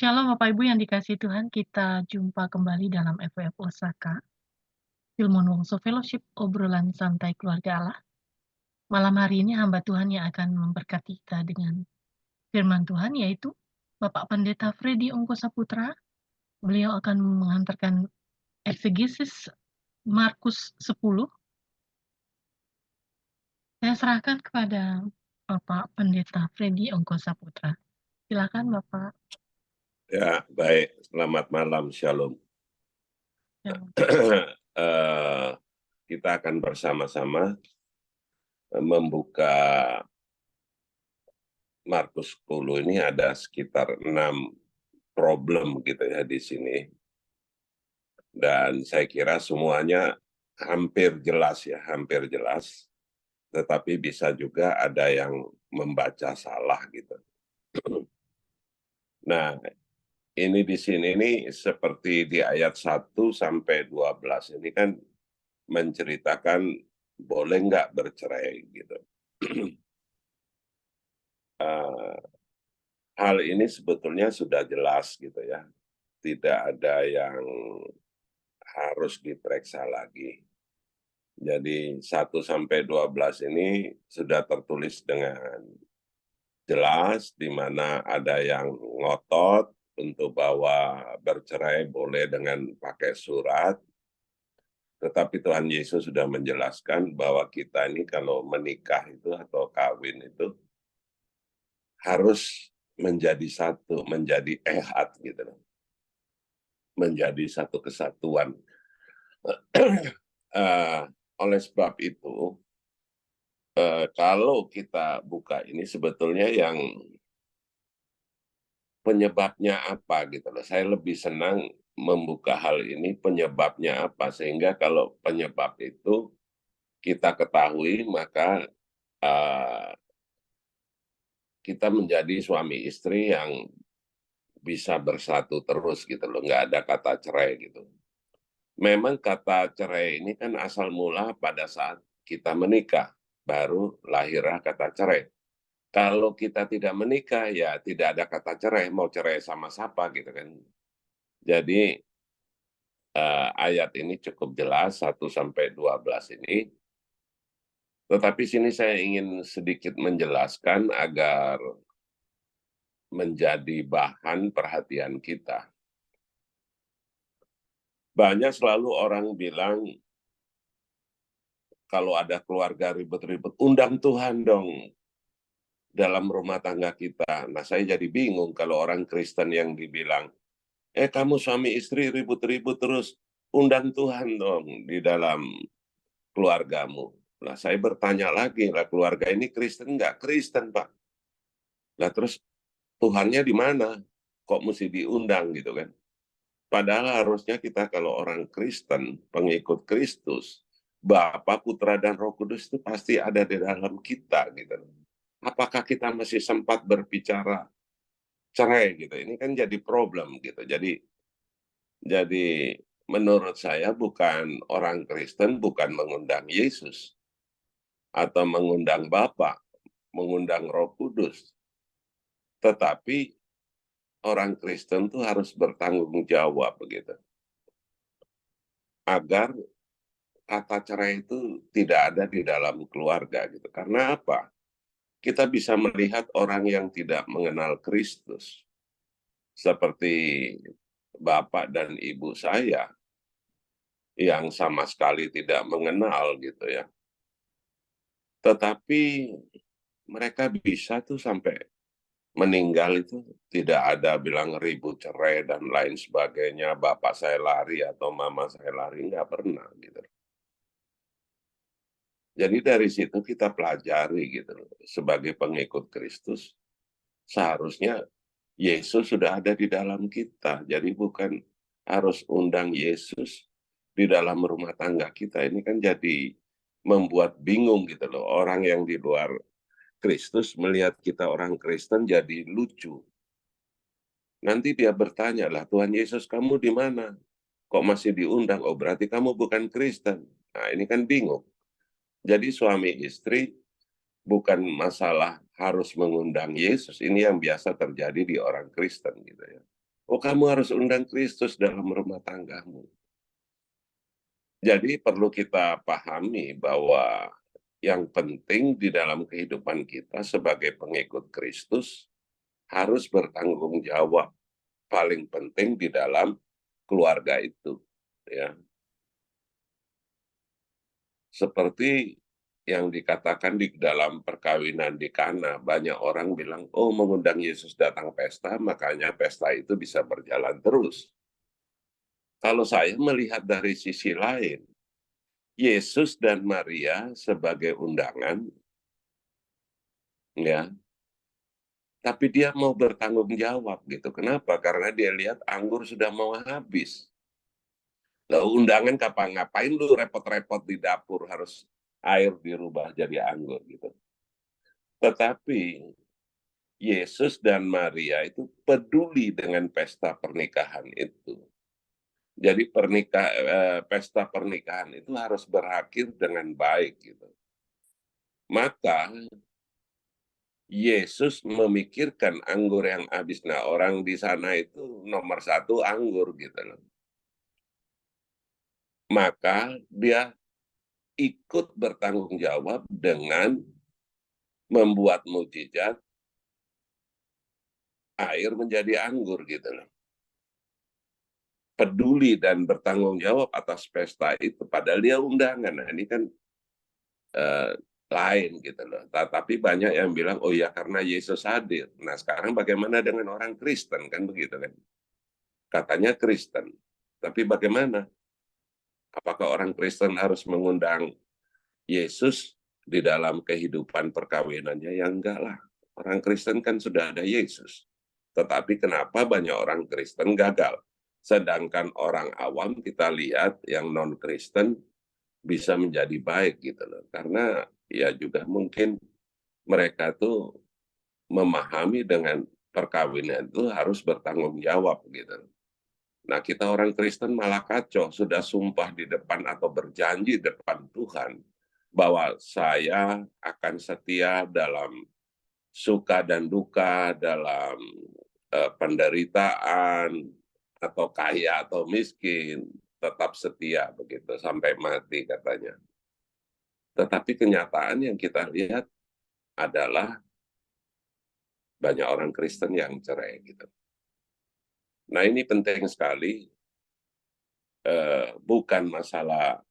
Shalom Bapak Ibu yang dikasihi Tuhan, kita jumpa kembali dalam FWF Osaka, Filmon Wongso Fellowship, obrolan santai keluarga Allah. Malam hari ini hamba Tuhan yang akan memberkati kita dengan firman Tuhan, yaitu Bapak Pendeta Freddy Ongko Saputra. Beliau akan mengantarkan eksegesis Markus 10. Saya serahkan kepada Bapak Pendeta Freddy Ongko Saputra. Silakan Bapak. Ya, baik. Selamat malam, Shalom. Shalom. Kita akan bersama-sama membuka Markus 10 ini ada sekitar 6 problem gitu ya di sini. Dan saya kira semuanya hampir jelas ya, hampir jelas. Tetapi bisa juga ada yang membaca salah gitu. Nah, ini di sini ini seperti di ayat 1 sampai 12 ini kan menceritakan boleh nggak bercerai gitu. Hal ini sebetulnya sudah jelas gitu ya. Tidak ada yang harus diperiksa lagi. Jadi 1 sampai 12 ini sudah tertulis dengan jelas di mana ada yang ngotot untuk bahwa bercerai boleh dengan pakai surat. Tetapi Tuhan Yesus sudah menjelaskan bahwa kita ini kalau menikah itu atau kawin itu harus menjadi satu, menjadi ehad gitu loh. Menjadi satu kesatuan. Oleh sebab itu, kalau kita buka ini sebetulnya yang penyebabnya apa gitu loh. Saya lebih senang membuka hal ini penyebabnya apa, sehingga kalau penyebab itu kita ketahui, maka kita menjadi suami istri yang bisa bersatu terus gitu loh, nggak ada kata cerai gitu. Memang kata cerai ini kan asal mula pada saat kita menikah, baru lahirlah kata cerai. Kalau kita tidak menikah, ya tidak ada kata cerai, mau cerai sama siapa gitu kan. Jadi ayat ini cukup jelas, 1 sampai 12 ini. Tetapi sini saya ingin sedikit menjelaskan agar menjadi bahan perhatian kita. Banyak selalu orang bilang, kalau ada keluarga ribet-ribet, undang Tuhan dong dalam rumah tangga kita. Nah, saya jadi bingung kalau orang Kristen yang dibilang, kamu suami istri ribut-ribut terus, undang Tuhan dong di dalam keluargamu. Nah, saya bertanya lagi, lah keluarga ini Kristen nggak? Kristen, Pak. Nah, terus Tuhannya di mana? Kok mesti diundang gitu kan? Padahal harusnya kita kalau orang Kristen, pengikut Kristus, Bapa, Putra, dan Roh Kudus itu pasti ada di dalam kita gitu. Apakah kita masih sempat berbicara cerai gitu? Ini kan jadi problem gitu. Jadi menurut saya bukan orang Kristen bukan mengundang Yesus atau mengundang Bapa, mengundang Roh Kudus. Tetapi orang Kristen tuh harus bertanggung jawab begitu. Agar kata cerai itu tidak ada di dalam keluarga gitu. Karena apa? Kita bisa melihat orang yang tidak mengenal Kristus seperti bapak dan ibu saya yang sama sekali tidak mengenal gitu ya. Tetapi mereka bisa tuh sampai meninggal itu tidak ada bilang ribut cerai dan lain sebagainya, bapak saya lari atau mama saya lari, nggak pernah gitu. Jadi dari situ kita pelajari gitu loh. Sebagai pengikut Kristus, seharusnya Yesus sudah ada di dalam kita. Jadi bukan harus undang Yesus di dalam rumah tangga kita. Ini kan jadi membuat bingung gitu loh. Orang yang di luar Kristus melihat kita orang Kristen jadi lucu. Nanti dia bertanya lah, Tuhan Yesus kamu di mana? Kok masih diundang? Oh berarti kamu bukan Kristen. Nah ini kan bingung. Jadi suami istri bukan masalah harus mengundang Yesus. Ini yang biasa terjadi di orang Kristen gitu ya. Oh, kamu harus undang Kristus dalam rumah tanggamu. Jadi perlu kita pahami bahwa yang penting di dalam kehidupan kita sebagai pengikut Kristus harus bertanggung jawab. Paling penting di dalam keluarga itu, ya. Seperti yang dikatakan di dalam perkawinan di Kana, banyak orang bilang, oh mengundang Yesus datang pesta, makanya pesta itu bisa berjalan terus. Kalau saya melihat dari sisi lain, Yesus dan Maria sebagai undangan, ya, tapi dia mau bertanggung jawab gitu. Kenapa? Karena dia lihat anggur sudah mau habis. Lalu undangan kapan ngapain lu repot-repot di dapur harus air dirubah jadi anggur gitu. Tetapi Yesus dan Maria itu peduli dengan pesta pernikahan itu. Jadi pesta pernikahan itu harus berakhir dengan baik gitu. Maka Yesus memikirkan anggur yang habis. Nah, orang di sana itu nomor satu anggur gitu loh. Maka dia ikut bertanggung jawab dengan membuat mukjizat air menjadi anggur gitu loh. Peduli dan bertanggung jawab atas pesta itu, padahal dia undangan. Nah, ini kan lain gitu loh. Tapi banyak yang bilang, oh ya karena Yesus hadir. Nah sekarang bagaimana dengan orang Kristen kan begitu kan? Katanya Kristen. Tapi bagaimana? Apakah orang Kristen harus mengundang Yesus di dalam kehidupan perkawinannya? Ya enggak lah. Orang Kristen kan sudah ada Yesus. Tetapi kenapa banyak orang Kristen gagal? Sedangkan orang awam kita lihat yang non-Kristen bisa menjadi baik gitu loh. Karena ya juga mungkin mereka tuh memahami dengan perkawinan itu harus bertanggung jawab gitu. Nah kita orang Kristen malah kacau, sudah sumpah di depan atau berjanji di depan Tuhan bahwa saya akan setia dalam suka dan duka, dalam penderitaan, atau kaya atau miskin, tetap setia begitu sampai mati katanya. Tetapi kenyataan yang kita lihat adalah banyak orang Kristen yang cerai gitu. Nah ini penting sekali, bukan masalah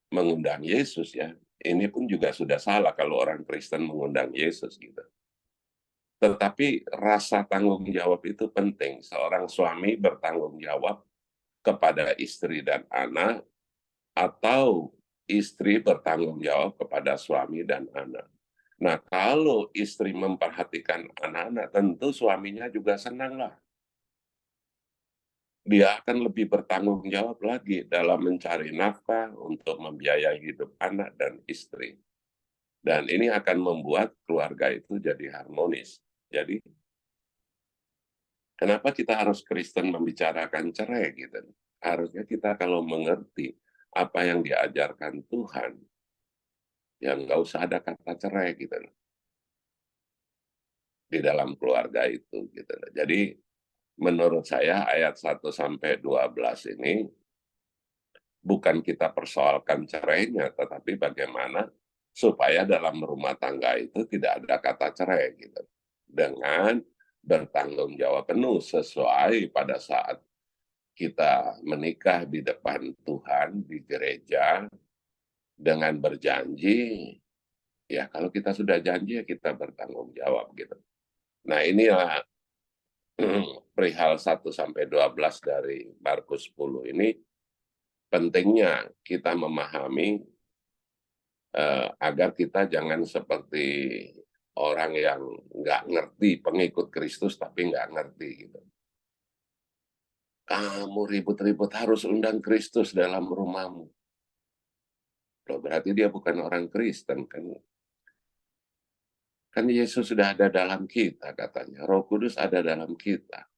mengundang Yesus ya. Ini pun juga sudah salah kalau orang Kristen mengundang Yesus gitu. Tetapi rasa tanggung jawab itu penting. Seorang suami bertanggung jawab kepada istri dan anak, atau istri bertanggung jawab kepada suami dan anak. Nah, kalau istri memperhatikan anak-anak, tentu suaminya juga senanglah. Dia akan lebih bertanggung jawab lagi dalam mencari nafkah untuk membiayai hidup anak dan istri. Dan ini akan membuat keluarga itu jadi harmonis. Jadi, kenapa kita harus Kristen membicarakan cerai gitu? Harusnya kita kalau mengerti apa yang diajarkan Tuhan, ya nggak usah ada kata cerai gitu di dalam keluarga itu gitu. Jadi menurut saya ayat 1-12 ini bukan kita persoalkan cerainya, tetapi bagaimana supaya dalam rumah tangga itu tidak ada kata cerai gitu. Dengan bertanggung jawab penuh sesuai pada saat kita menikah di depan Tuhan di gereja dengan berjanji, ya kalau kita sudah janji ya kita bertanggung jawab gitu. Nah inilah perihal 1-12 dari Markus 10 ini pentingnya kita memahami agar kita jangan seperti orang yang nggak ngerti, pengikut Kristus tapi nggak ngerti gitu. Kamu ribut-ribut harus undang Kristus dalam rumahmu. Loh, berarti dia bukan orang Kristen kan? Kan Yesus sudah ada dalam kita katanya, Roh Kudus ada dalam kita.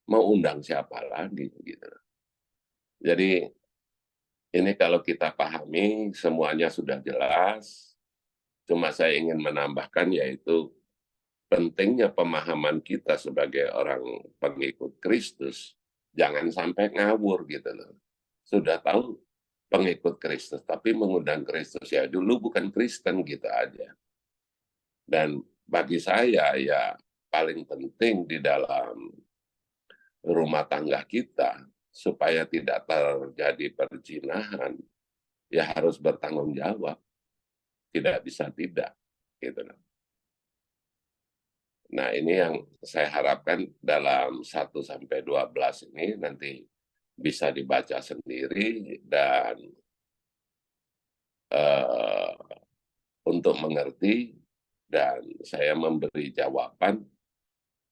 Mau undang siapa lagi gitu. Jadi ini kalau kita pahami semuanya sudah jelas. Cuma saya ingin menambahkan yaitu pentingnya pemahaman kita sebagai orang pengikut Kristus, jangan sampai ngawur gitu loh. Sudah tahu pengikut Kristus, tapi mengundang Kristus ya dulu bukan Kristen gitu aja. Dan bagi saya ya paling penting di dalam rumah tangga kita supaya tidak terjadi perzinahan, ya harus bertanggung jawab, tidak bisa tidak gitu loh. Nah, ini yang saya harapkan dalam 1-12 ini nanti bisa dibaca sendiri dan uh, untuk mengerti, dan saya memberi jawaban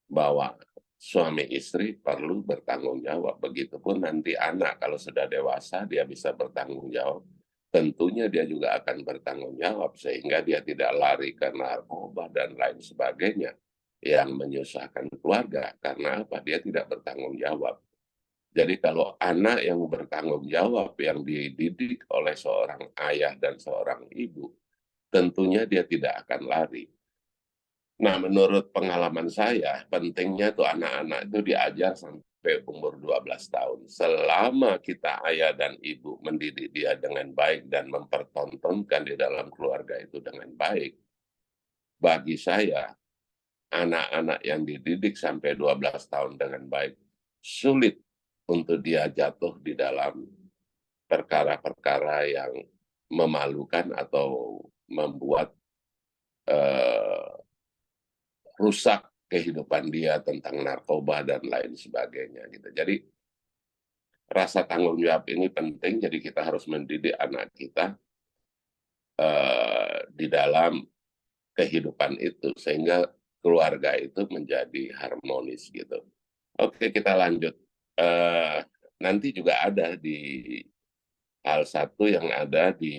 bahwa suami istri perlu bertanggung jawab. Begitupun nanti anak kalau sudah dewasa dia bisa bertanggung jawab. Tentunya dia juga akan bertanggung jawab sehingga dia tidak lari ke narkoba dan lain sebagainya yang menyusahkan keluarga. Karena apa? Dia tidak bertanggung jawab. Jadi kalau anak yang bertanggung jawab, yang dididik oleh seorang ayah dan seorang ibu, tentunya dia tidak akan lari. Nah, menurut pengalaman saya, pentingnya tuh anak-anak itu diajar sampai umur 12 tahun. Selama kita ayah dan ibu mendidik dia dengan baik dan mempertontonkan di dalam keluarga itu dengan baik, bagi saya, anak-anak yang dididik sampai 12 tahun dengan baik, sulit untuk dia jatuh di dalam perkara-perkara yang memalukan atau membuat eh, rusak kehidupan dia tentang narkoba dan lain sebagainya gitu. Jadi rasa tanggung jawab ini penting, jadi kita harus mendidik anak kita di dalam kehidupan itu sehingga keluarga itu menjadi harmonis gitu. Oke, kita lanjut. Uh, Nanti juga ada di hal satu yang ada di,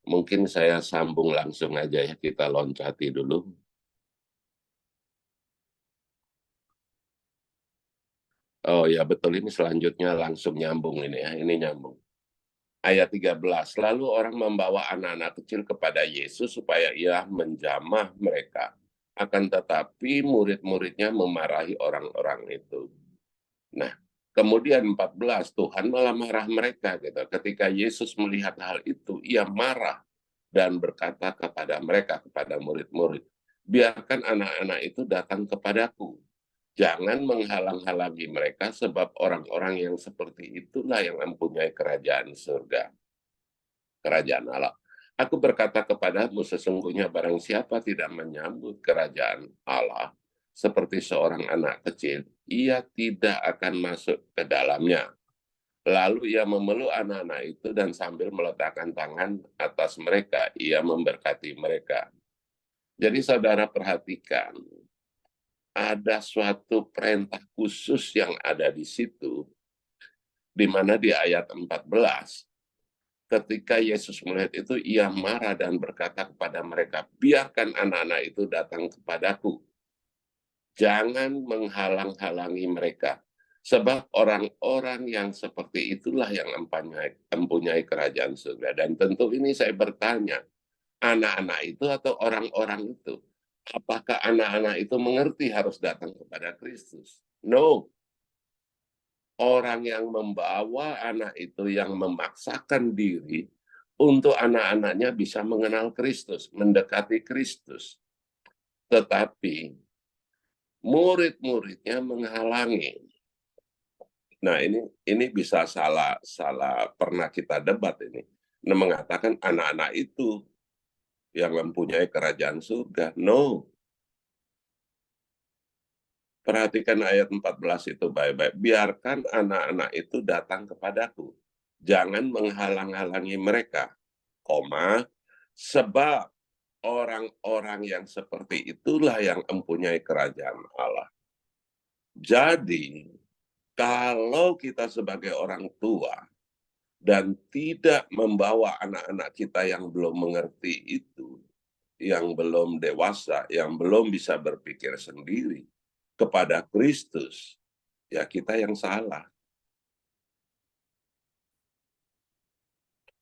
mungkin saya sambung langsung aja ya, kita loncati dulu. Oh ya betul, ini selanjutnya langsung nyambung ini ya, ini nyambung. Ayat 13, lalu orang membawa anak-anak kecil kepada Yesus supaya ia menjamah mereka. Akan tetapi murid-muridnya memarahi orang-orang itu. Nah, kemudian 14, Tuhan malah marah mereka gitu. Ketika Yesus melihat hal itu, ia marah dan berkata kepada mereka, kepada murid-murid, biarkan anak-anak itu datang kepadaku. Jangan menghalang-halangi mereka sebab orang-orang yang seperti itulah yang mempunyai kerajaan surga, kerajaan Allah. Aku berkata kepadamu, sesungguhnya barang siapa tidak menyambut kerajaan Allah seperti seorang anak kecil, ia tidak akan masuk ke dalamnya. Lalu ia memeluk anak-anak itu dan sambil meletakkan tangan atas mereka, ia memberkati mereka. Jadi saudara perhatikan, ada suatu perintah khusus yang ada di situ, di mana di ayat 14, ketika Yesus melihat itu, ia marah dan berkata kepada mereka, biarkan anak-anak itu datang kepadaku. Jangan menghalang-halangi mereka. Sebab orang-orang yang seperti itulah yang mempunyai kerajaan surga. Dan tentu ini saya bertanya, anak-anak itu atau orang-orang itu? Apakah anak-anak itu mengerti harus datang kepada Kristus? No. Orang yang membawa anak itu yang memaksakan diri untuk anak-anaknya bisa mengenal Kristus, mendekati Kristus. Tetapi murid-muridnya menghalangi. Nah, ini bisa salah pernah kita debat ini. Nah, mengatakan anak-anak itu yang mempunyai kerajaan surga. No. Perhatikan ayat 14 itu baik-baik. Biarkan anak-anak itu datang kepadaku. Jangan menghalang-halangi mereka. Koma, sebab orang-orang yang seperti itulah yang mempunyai kerajaan Allah. Jadi, kalau kita sebagai orang tua dan tidak membawa anak-anak kita yang belum mengerti itu, yang belum dewasa, yang belum bisa berpikir sendiri kepada Kristus, ya kita yang salah.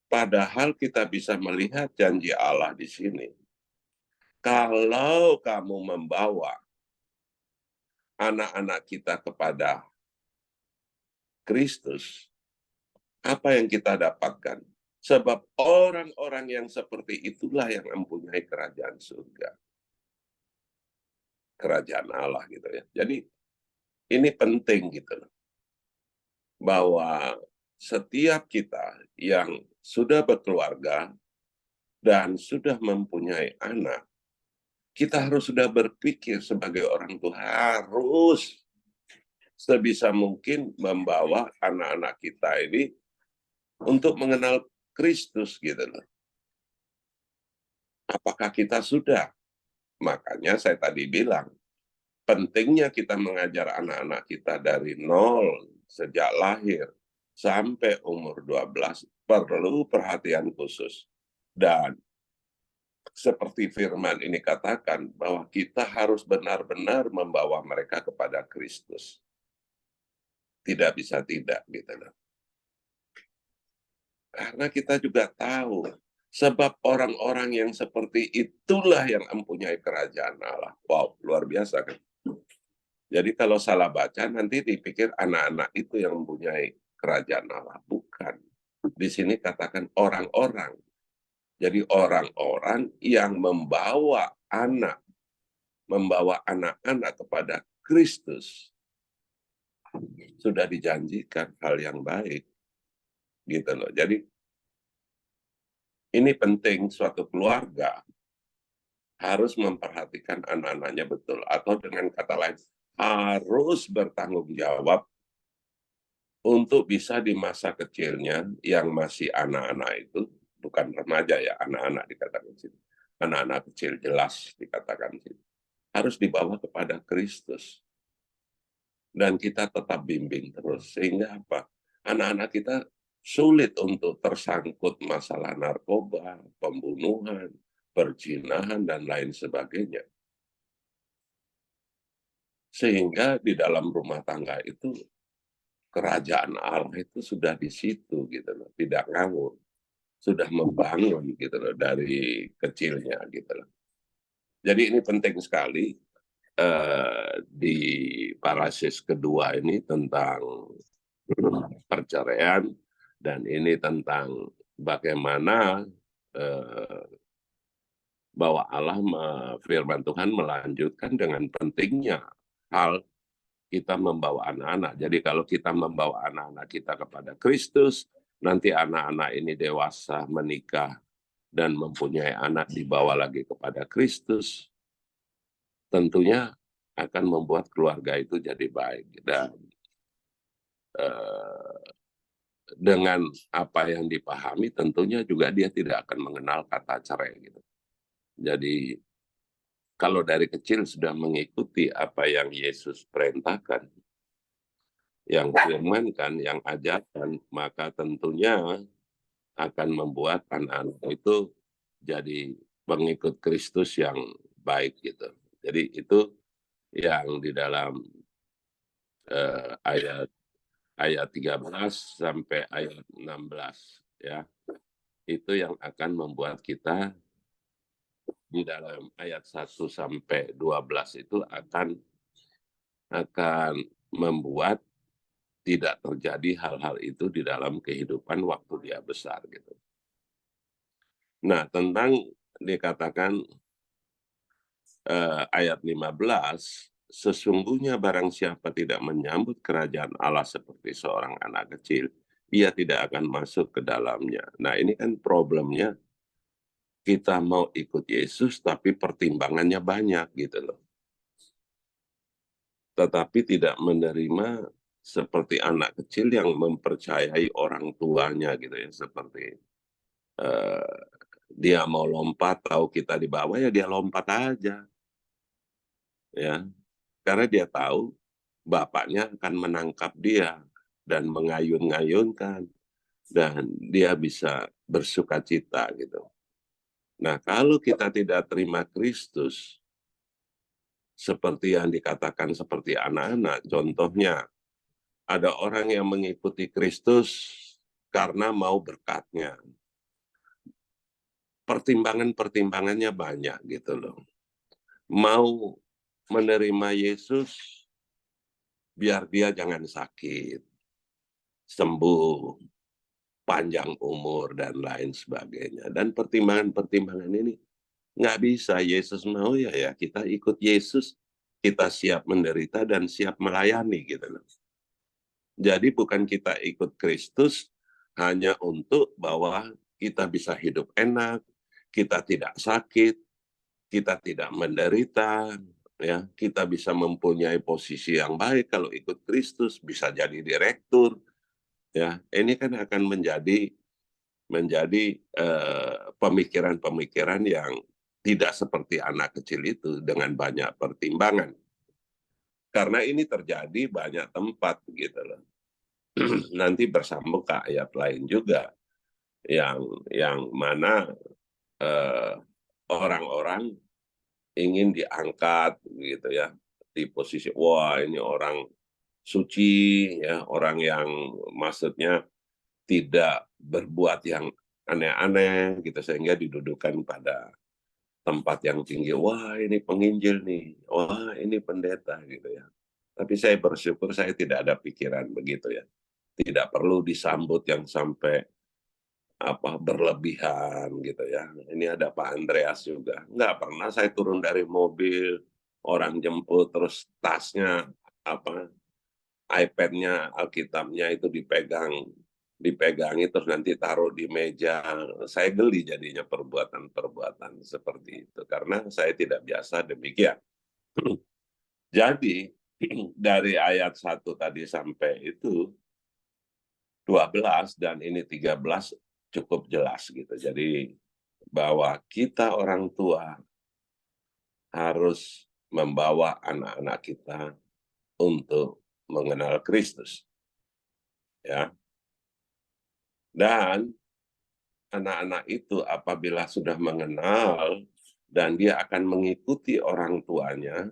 Padahal kita bisa melihat janji Allah di sini. kalau kamu membawa anak-anak kita kepada Kristus, apa yang kita dapatkan? Sebab orang-orang yang seperti itulah yang mempunyai kerajaan surga. Kerajaan Allah gitu ya. Jadi ini penting gitu loh. Bahwa setiap kita yang sudah berkeluarga dan sudah mempunyai anak, kita harus sudah berpikir sebagai orang tua harus sebisa mungkin membawa anak-anak kita ini untuk mengenal Kristus gitu loh. Apakah kita sudah? Makanya saya tadi bilang, pentingnya kita mengajar anak-anak kita dari nol sejak lahir sampai umur 12 perlu perhatian khusus. Dan seperti firman ini katakan bahwa kita harus benar-benar membawa mereka kepada Kristus. Tidak bisa tidak gitu loh. Karena kita juga tahu sebab orang-orang yang seperti itulah yang mempunyai kerajaan Allah. Wow, luar biasa kan? Jadi kalau salah baca nanti dipikir anak-anak itu yang mempunyai kerajaan Allah. Bukan. Di sini katakan orang-orang. Jadi orang-orang yang membawa anak-anak kepada Kristus. Sudah dijanjikan hal yang baik. Gitu loh. Jadi ini penting suatu keluarga harus memperhatikan anak-anaknya betul. Atau dengan kata lain, harus bertanggung jawab untuk bisa di masa kecilnya yang masih anak-anak itu, bukan remaja ya, anak-anak dikatakan sini. Anak-anak kecil jelas dikatakan sini. Harus dibawa kepada Kristus. Dan kita tetap bimbing terus. Sehingga apa? Anak-anak kita sulit untuk tersangkut masalah narkoba, pembunuhan, perzinahan, dan lain sebagainya. Sehingga di dalam rumah tangga itu kerajaan Allah itu sudah di situ gitu loh, tidak ngawur, sudah membangun gitu loh dari kecilnya gitu loh. Jadi ini penting sekali di parasis kedua ini tentang perceraian dan ini tentang bagaimana bahwa Allah firman Tuhan melanjutkan dengan pentingnya hal kita membawa anak-anak. Jadi kalau kita membawa anak-anak kita kepada Kristus, nanti anak-anak ini dewasa, menikah, dan mempunyai anak dibawa lagi kepada Kristus, tentunya akan membuat keluarga itu jadi baik. Dan dengan apa yang dipahami, tentunya juga dia tidak akan mengenal kata cerai. Gitu. Jadi kalau dari kecil sudah mengikuti apa yang Yesus perintahkan, yang firmankan, yang ajarkan, maka tentunya akan membuat anak-anak itu jadi pengikut Kristus yang baik gitu. Jadi itu yang di dalam ayat 13 sampai ayat 16 ya. Itu yang akan membuat kita di dalam ayat 1 sampai 12 itu akan membuat tidak terjadi hal-hal itu di dalam kehidupan waktu dia besar gitu. Nah, tentang dikatakan ayat 15, sesungguhnya barang siapa tidak menyambut kerajaan Allah seperti seorang anak kecil, ia tidak akan masuk ke dalamnya. Nah, ini kan problemnya, kita mau ikut Yesus tapi pertimbangannya banyak gitu loh. Tetapi tidak menerima seperti anak kecil yang mempercayai orang tuanya gitu ya, seperti dia mau lompat, tahu kita di bawah ya dia lompat aja. Ya, karena dia tahu bapaknya akan menangkap dia dan mengayun-ngayunkan dan dia bisa bersuka cita gitu. Nah, kalau kita tidak terima Kristus seperti yang dikatakan seperti anak-anak, contohnya ada orang yang mengikuti Kristus karena mau berkatnya. Pertimbangan-pertimbangannya banyak gitu loh. mau menerima Yesus, biar dia jangan sakit, sembuh, panjang umur, dan lain sebagainya. Dan pertimbangan-pertimbangan ini nggak bisa. Yesus mau ya kita ikut Yesus, kita siap menderita dan siap melayani gitu loh. Jadi bukan kita ikut Kristus hanya untuk bahwa kita bisa hidup enak, kita tidak sakit, kita tidak menderita, ya, kita bisa mempunyai posisi yang baik kalau ikut Kristus, bisa jadi direktur, ya. Ini kan akan menjadi pemikiran-pemikiran yang tidak seperti anak kecil itu dengan banyak pertimbangan. Karena ini terjadi banyak tempat gitu loh. Nanti bersambung ke ayat lain juga yang mana orang-orang ingin diangkat gitu ya di posisi wah ini orang suci ya, orang yang maksudnya tidak berbuat yang aneh-aneh gitu sehingga didudukan pada tempat yang tinggi. Wah, ini penginjil nih. Wah, ini pendeta gitu ya. Tapi saya bersyukur saya tidak ada pikiran begitu ya. Tidak perlu disambut yang sampai berlebihan gitu ya. Ini ada Pak Andreas juga. Nggak pernah saya turun dari mobil, orang jemput terus tasnya iPad-nya, Alkitabnya itu dipegangi terus nanti taruh di meja. Saya geli jadinya perbuatan-perbuatan seperti itu karena saya tidak biasa demikian. Jadi dari ayat 1 tadi sampai itu 12 dan ini 13 cukup jelas gitu. Jadi bahwa kita orang tua harus membawa anak-anak kita untuk mengenal Kristus, ya. Dan anak-anak itu apabila sudah mengenal dan dia akan mengikuti orang tuanya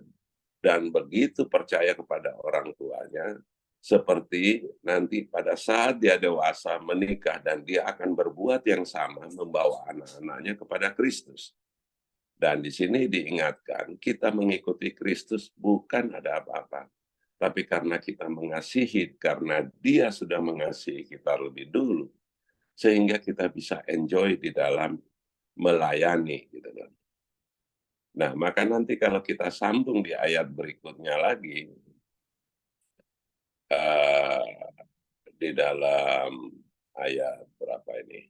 dan begitu percaya kepada orang tuanya, seperti nanti pada saat dia dewasa menikah dan dia akan berbuat yang sama membawa anak-anaknya kepada Kristus. Dan di sini diingatkan, kita mengikuti Kristus bukan ada apa-apa, tapi karena kita mengasihi, karena dia sudah mengasihi kita lebih dulu, sehingga kita bisa enjoy di dalam melayani. Gitu kan. Nah, maka nanti kalau kita sambung di ayat berikutnya lagi, di dalam ayat berapa ini?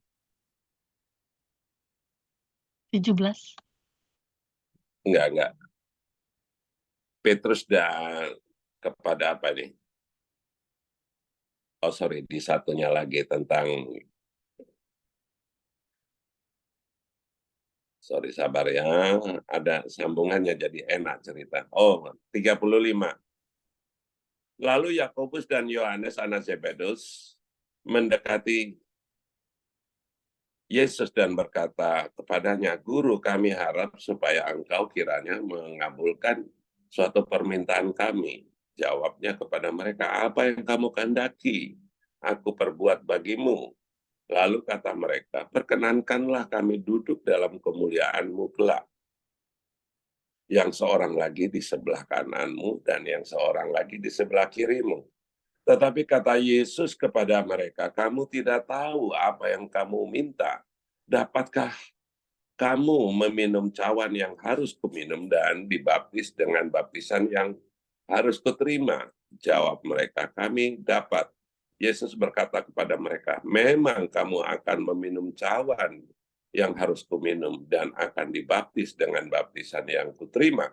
17. Enggak. Petrus dan kepada apa nih? Oh sorry, di satunya lagi tentang, sorry sabar ya, ada sambungannya jadi enak cerita. Oh, 35. Lalu Yakobus dan Yohanes anak Zebedus mendekati Yesus dan berkata kepadanya, Guru, kami harap supaya engkau kiranya mengabulkan suatu permintaan kami. Jawabnya kepada mereka, apa yang kamu kehendaki? Aku perbuat bagimu. Lalu kata mereka, perkenankanlah kami duduk dalam kemuliaan-Mu kelak. Yang seorang lagi di sebelah kananmu dan yang seorang lagi di sebelah kirimu. Tetapi kata Yesus kepada mereka, kamu tidak tahu apa yang kamu minta. Dapatkah kamu meminum cawan yang harus kuminum dan dibaptis dengan baptisan yang harus kuterima? Jawab mereka, kami dapat. Yesus berkata kepada mereka, memang kamu akan meminum cawan yang harus kuminum dan akan dibaptis dengan baptisan yang kuterima.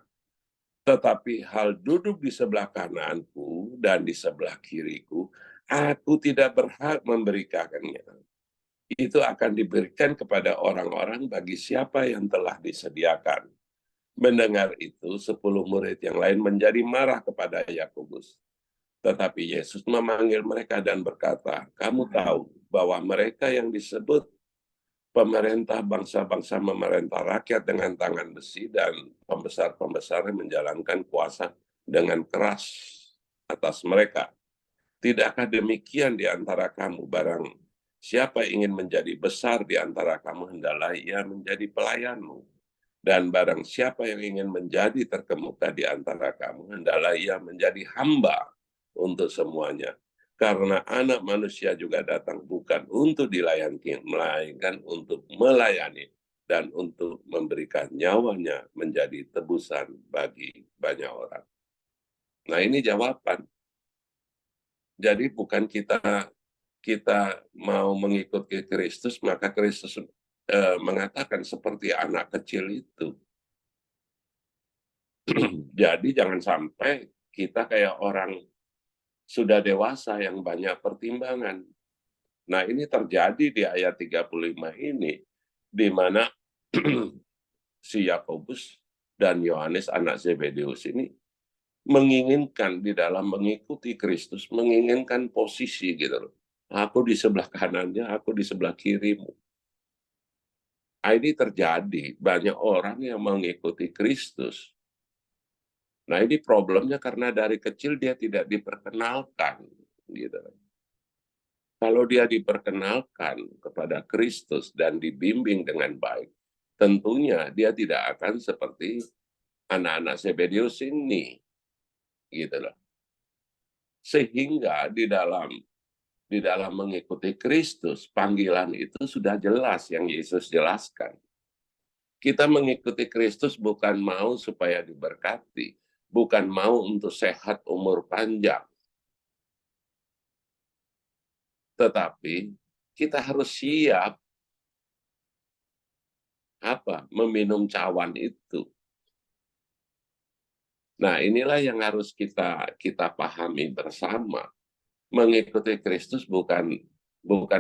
Tetapi hal duduk di sebelah kananku dan di sebelah kiriku, aku tidak berhak memberikannya. Itu akan diberikan kepada orang-orang bagi siapa yang telah disediakan. Mendengar itu, 10 murid yang lain menjadi marah kepada Yakobus. Tetapi Yesus memanggil mereka dan berkata, kamu tahu bahwa mereka yang disebut pemerintah bangsa-bangsa memerintah rakyat dengan tangan besi dan pembesar-pembesarnya menjalankan kuasa dengan keras atas mereka. Tidakkah demikian di antara kamu? Barang siapa ingin menjadi besar di antara kamu, hendaklah ia menjadi pelayanmu. Dan barang siapa yang ingin menjadi terkemuka di antara kamu, hendaklah ia menjadi hamba untuk semuanya. Karena anak manusia juga datang bukan untuk dilayani, melainkan untuk melayani dan untuk memberikan nyawanya menjadi tebusan bagi banyak orang. Nah, ini jawaban. Jadi bukan kita mau mengikuti Kristus, maka Kristus mengatakan seperti anak kecil itu. Jadi jangan sampai kita kayak orang sudah dewasa yang banyak pertimbangan. Nah, ini terjadi di ayat 35 ini, di mana si Yakobus dan Yohanes anak Zebedeus ini menginginkan di dalam mengikuti Kristus, menginginkan posisi gitu loh. Aku di sebelah kanannya, aku di sebelah kirimu. Nah, ini terjadi, banyak orang yang mengikuti Kristus. Nah, ini problemnya karena dari kecil dia tidak diperkenalkan. Gitu. Kalau dia diperkenalkan kepada Kristus dan dibimbing dengan baik, tentunya dia tidak akan seperti anak-anak Zebedeus ini. Gitu loh. Sehingga di dalam mengikuti Kristus, panggilan itu sudah jelas yang Yesus jelaskan. Kita mengikuti Kristus bukan mau supaya diberkati, bukan mau untuk sehat umur panjang, tetapi kita harus siap meminum cawan itu. Nah, inilah yang harus kita pahami bersama. Mengikuti Kristus bukan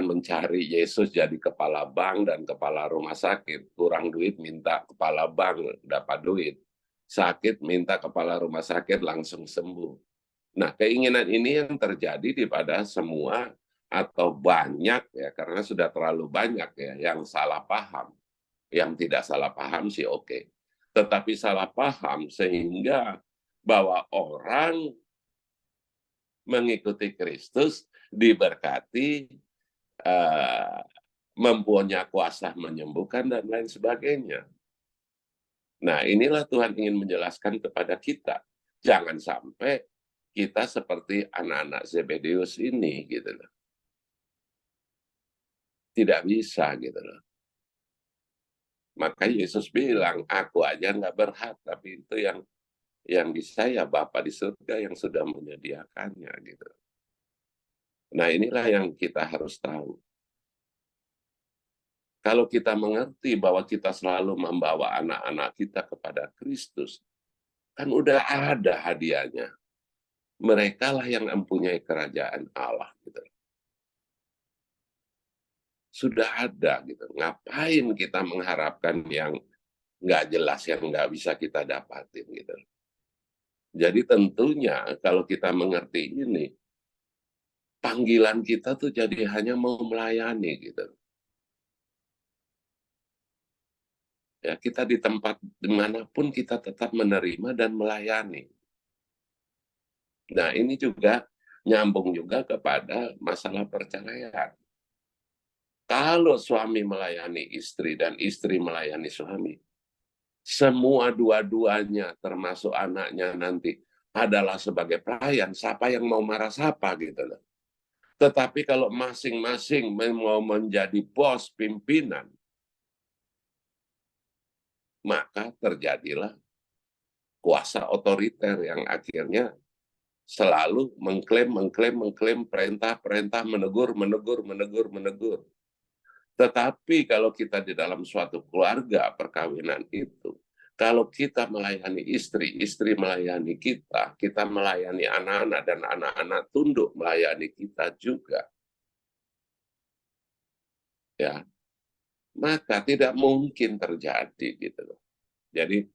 mencari Yesus jadi kepala bank dan kepala rumah sakit. Kurang duit minta kepala bank dapat duit. Sakit minta kepala rumah sakit langsung sembuh. Nah, keinginan ini yang terjadi pada semua atau banyak ya, karena sudah terlalu banyak ya yang salah paham. Yang tidak salah paham sih oke. Tetapi salah paham sehingga bahwa orang mengikuti Kristus diberkati, mempunyai kuasa menyembuhkan dan lain sebagainya. Nah, inilah Tuhan ingin menjelaskan kepada kita. Jangan sampai kita seperti anak-anak Zebedeus ini gitu loh. Tidak bisa gitu loh. Maka Yesus bilang, aku aja nggak berhak, tapi itu yang bisa ya Bapa di surga yang sudah menyediakannya gitu. Nah, inilah yang kita harus tahu. Kalau kita mengerti bahwa kita selalu membawa anak-anak kita kepada Kristus, kan udah ada hadiahnya. Mereka lah yang mempunyai kerajaan Allah gitu. Sudah ada gitu. Ngapain kita mengharapkan yang nggak jelas, yang nggak bisa kita dapatin gitu. Jadi tentunya kalau kita mengerti ini, panggilan kita tuh jadi hanya mau melayani gitu. Ya, kita di tempat dimanapun kita tetap menerima dan melayani. Nah, ini juga nyambung juga kepada masalah perceraian. Kalau suami melayani istri dan istri melayani suami, semua dua-duanya termasuk anaknya nanti adalah sebagai pelayan, siapa yang mau marah siapa gitu loh. Tetapi kalau masing-masing mau menjadi bos pimpinan, maka terjadilah kuasa otoriter yang akhirnya selalu mengklaim perintah, menegur. Tetapi kalau kita di dalam suatu keluarga perkawinan itu, kalau kita melayani istri, istri melayani kita melayani anak-anak dan anak-anak tunduk melayani kita juga. Ya, maka tidak mungkin terjadi gitu loh. Jadi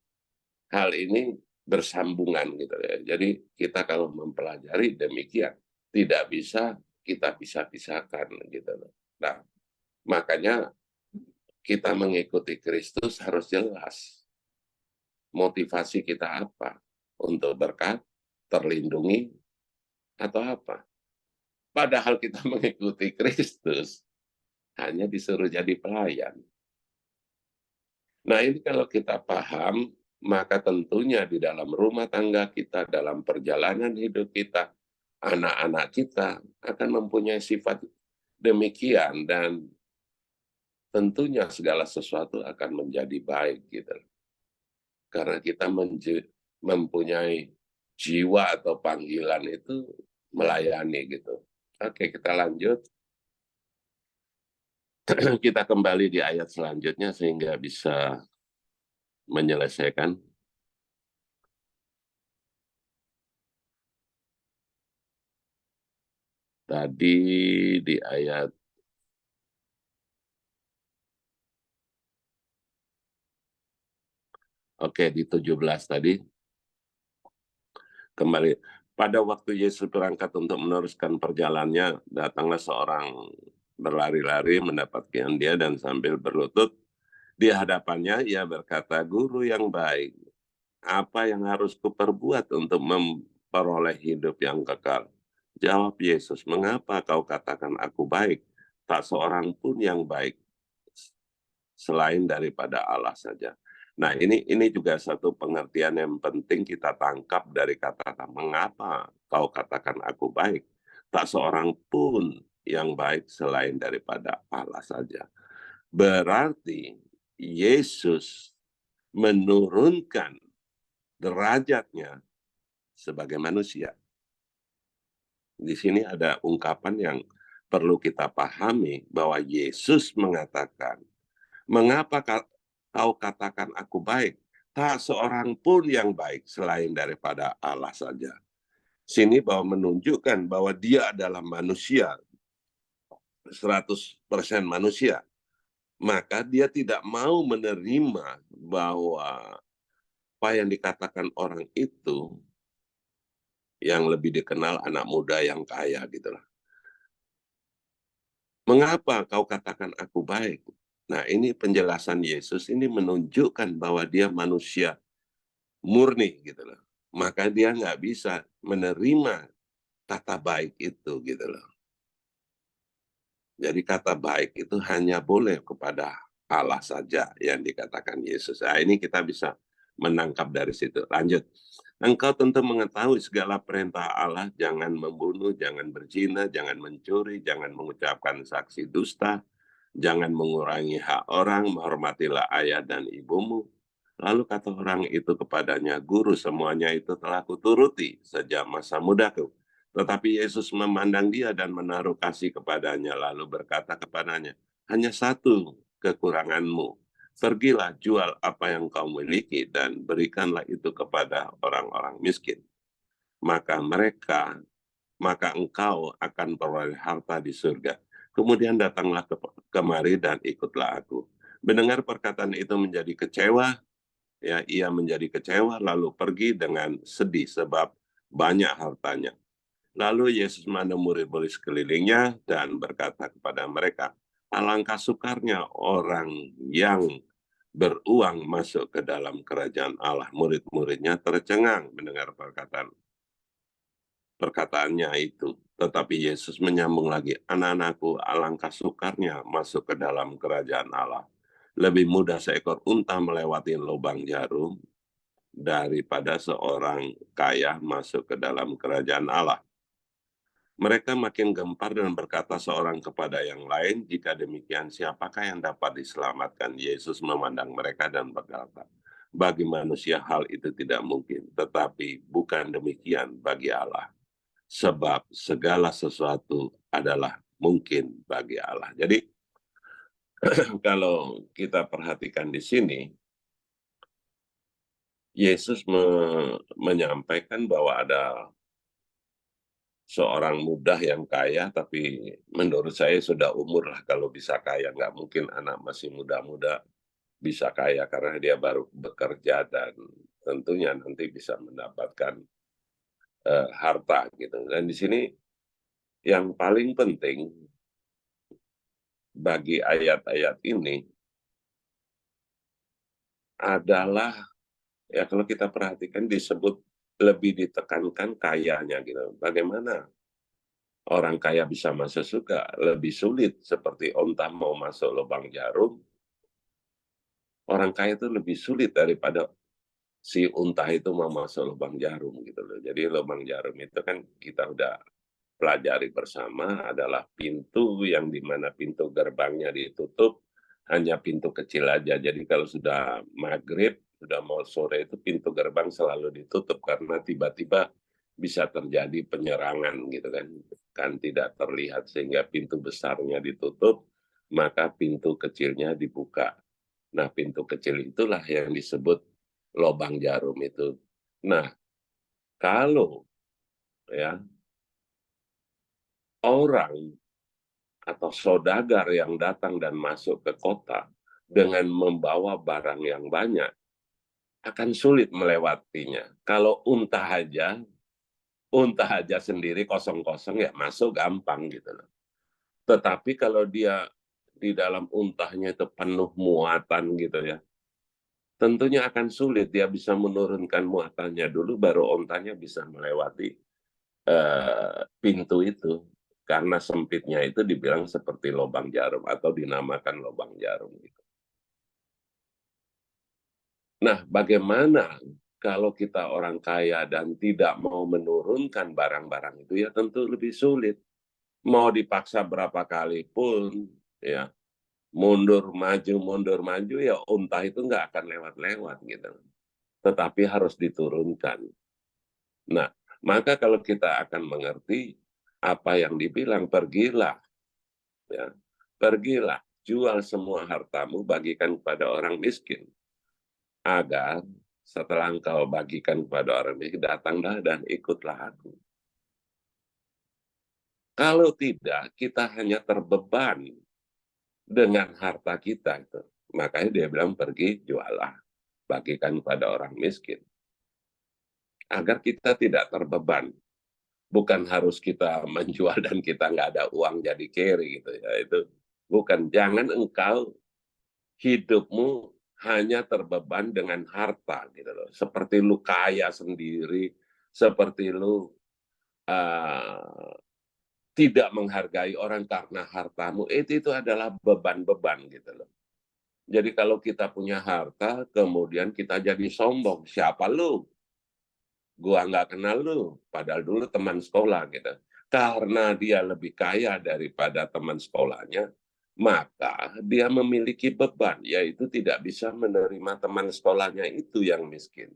hal ini bersambungan gitu ya. Jadi kita kalau mempelajari demikian, tidak bisa kita pisah-pisahkan gitu loh. Nah, makanya kita mengikuti Kristus harus jelas motivasi kita apa, untuk berkat, terlindungi, atau apa. Padahal kita mengikuti Kristus hanya disuruh jadi pelayan. Nah, ini kalau kita paham, maka tentunya di dalam rumah tangga kita, dalam perjalanan hidup kita, anak-anak kita akan mempunyai sifat demikian, dan tentunya segala sesuatu akan menjadi baik gitu. Karena kita mempunyai jiwa atau panggilan itu melayani gitu. Oke, kita lanjut. Kita kembali di ayat selanjutnya sehingga bisa menyelesaikan. Tadi di ayat, oke, di 17 tadi, kembali. Pada waktu Yesus berangkat untuk meneruskan perjalanannya, datanglah seorang berlari-lari mendapatkan dia, dan sambil berlutut di hadapannya ia berkata, "Guru yang baik, apa yang harus kuperbuat untuk memperoleh hidup yang kekal?" Jawab Yesus, "Mengapa kau katakan aku baik? Tak seorang pun yang baik selain daripada Allah saja." Nah, ini juga satu pengertian yang penting kita tangkap dari kata-kata, "Mengapa kau katakan aku baik? Tak seorang pun yang baik selain daripada Allah saja." Berarti Yesus menurunkan derajatnya sebagai manusia. Di sini ada ungkapan yang perlu kita pahami, bahwa Yesus mengatakan, "Mengapa kau katakan aku baik? Tak seorang pun yang baik selain daripada Allah saja." Sini bahwa menunjukkan bahwa dia adalah manusia, 100% manusia. Maka dia tidak mau menerima bahwa apa yang dikatakan orang itu, yang lebih dikenal anak muda yang kaya gitulah. "Mengapa kau katakan aku baik?" Nah, ini penjelasan Yesus ini menunjukkan bahwa dia manusia murni gitu loh. Maka dia nggak bisa menerima kata baik itu gitu loh. Jadi kata baik itu hanya boleh kepada Allah saja yang dikatakan Yesus. Nah, ini kita bisa menangkap dari situ. Lanjut. "Engkau tentu mengetahui segala perintah Allah, jangan membunuh, jangan berzina, jangan mencuri, jangan mengucapkan saksi dusta, jangan mengurangi hak orang, menghormatilah ayah dan ibumu." Lalu kata orang itu kepadanya, "Guru, semuanya itu telah kuturuti sejak masa mudaku." Tetapi Yesus memandang dia dan menaruh kasih kepadanya, lalu berkata kepadanya, "Hanya satu kekuranganmu. Pergilah, jual apa yang kau miliki dan berikanlah itu kepada orang-orang miskin. Maka maka engkau akan peroleh harta di surga. Kemudian datanglah kemari dan ikutlah aku." Mendengar perkataan itu menjadi kecewa, ya, ia menjadi kecewa lalu pergi dengan sedih sebab banyak hartanya. Lalu Yesus memandang murid-murid sekelilingnya dan berkata kepada mereka, "Alangkah sukarnya orang yang beruang masuk ke dalam kerajaan Allah." Murid-muridnya tercengang mendengar perkataannya itu. Tetapi Yesus menyambung lagi, "Anak-anakku, alangkah sukarnya masuk ke dalam kerajaan Allah. Lebih mudah seekor unta melewati lubang jarum daripada seorang kaya masuk ke dalam kerajaan Allah." Mereka makin gempar dan berkata seorang kepada yang lain, "Jika demikian, siapakah yang dapat diselamatkan?" Yesus memandang mereka dan berkata, "Bagi manusia hal itu tidak mungkin, tetapi bukan demikian bagi Allah. Sebab segala sesuatu adalah mungkin bagi Allah." Jadi kalau kita perhatikan di sini, Yesus menyampaikan bahwa ada seorang muda yang kaya, tapi menurut saya sudah umur lah kalau bisa kaya. Nggak mungkin anak masih muda-muda bisa kaya karena dia baru bekerja dan tentunya nanti bisa mendapatkan harta gitu. Dan di sini yang paling penting bagi ayat-ayat ini adalah, ya kalau kita perhatikan disebut lebih ditekankan kayanya gitu. Bagaimana orang kaya bisa masuk surga? Lebih sulit seperti onta mau masuk lubang jarum, Orang kaya itu lebih sulit daripada si unta itu mau masuk lubang jarum gitu loh. Jadi lubang jarum itu kan kita udah pelajari bersama adalah pintu yang di mana pintu gerbangnya ditutup, hanya pintu kecil aja. Jadi kalau sudah maghrib, sudah mau sore itu pintu gerbang selalu ditutup karena tiba-tiba bisa terjadi penyerangan gitu kan. Kan tidak terlihat sehingga pintu besarnya ditutup, maka pintu kecilnya dibuka. Nah, pintu kecil itulah yang disebut lobang jarum itu. Nah, kalau ya orang atau saudagar yang datang dan masuk ke kota dengan membawa barang yang banyak akan sulit melewatinya. Kalau unta aja sendiri kosong-kosong ya masuk gampang gitu loh. Tetapi kalau dia di dalam untahnya itu penuh muatan gitu ya, tentunya akan sulit dia bisa menurunkan muatannya dulu baru untanya bisa melewati pintu itu. Karena sempitnya itu dibilang seperti lubang jarum atau dinamakan lubang jarum gitu. Nah, bagaimana kalau kita orang kaya dan tidak mau menurunkan barang-barang itu ya tentu lebih sulit. Mau dipaksa berapa kali pun ya mundur maju ya unta itu nggak akan lewat-lewat gitu. Tetapi harus diturunkan. Nah, maka kalau kita akan mengerti apa yang dibilang pergilah ya. Pergilah, jual semua hartamu, bagikan kepada orang miskin. Agar setelah engkau bagikan kepada orang miskin, datanglah dan ikutlah aku. Kalau tidak, kita hanya terbeban dengan harta kita. Itu. Makanya dia bilang, pergi, jualah. Bagikan kepada orang miskin. Agar kita tidak terbeban. Bukan harus kita menjual dan kita nggak ada uang jadi carry gitu ya. Itu bukan. Jangan engkau hidupmu hanya terbeban dengan harta gitu loh. Seperti lu kaya sendiri, seperti lu uh, tidak menghargai orang karena hartamu, itu adalah beban-beban gitu loh. Jadi kalau kita punya harta, kemudian kita jadi sombong, siapa lu? Gua nggak kenal lu, padahal dulu teman sekolah gitu. Karena dia lebih kaya daripada teman sekolahnya, maka dia memiliki beban, yaitu tidak bisa menerima teman sekolahnya itu yang miskin.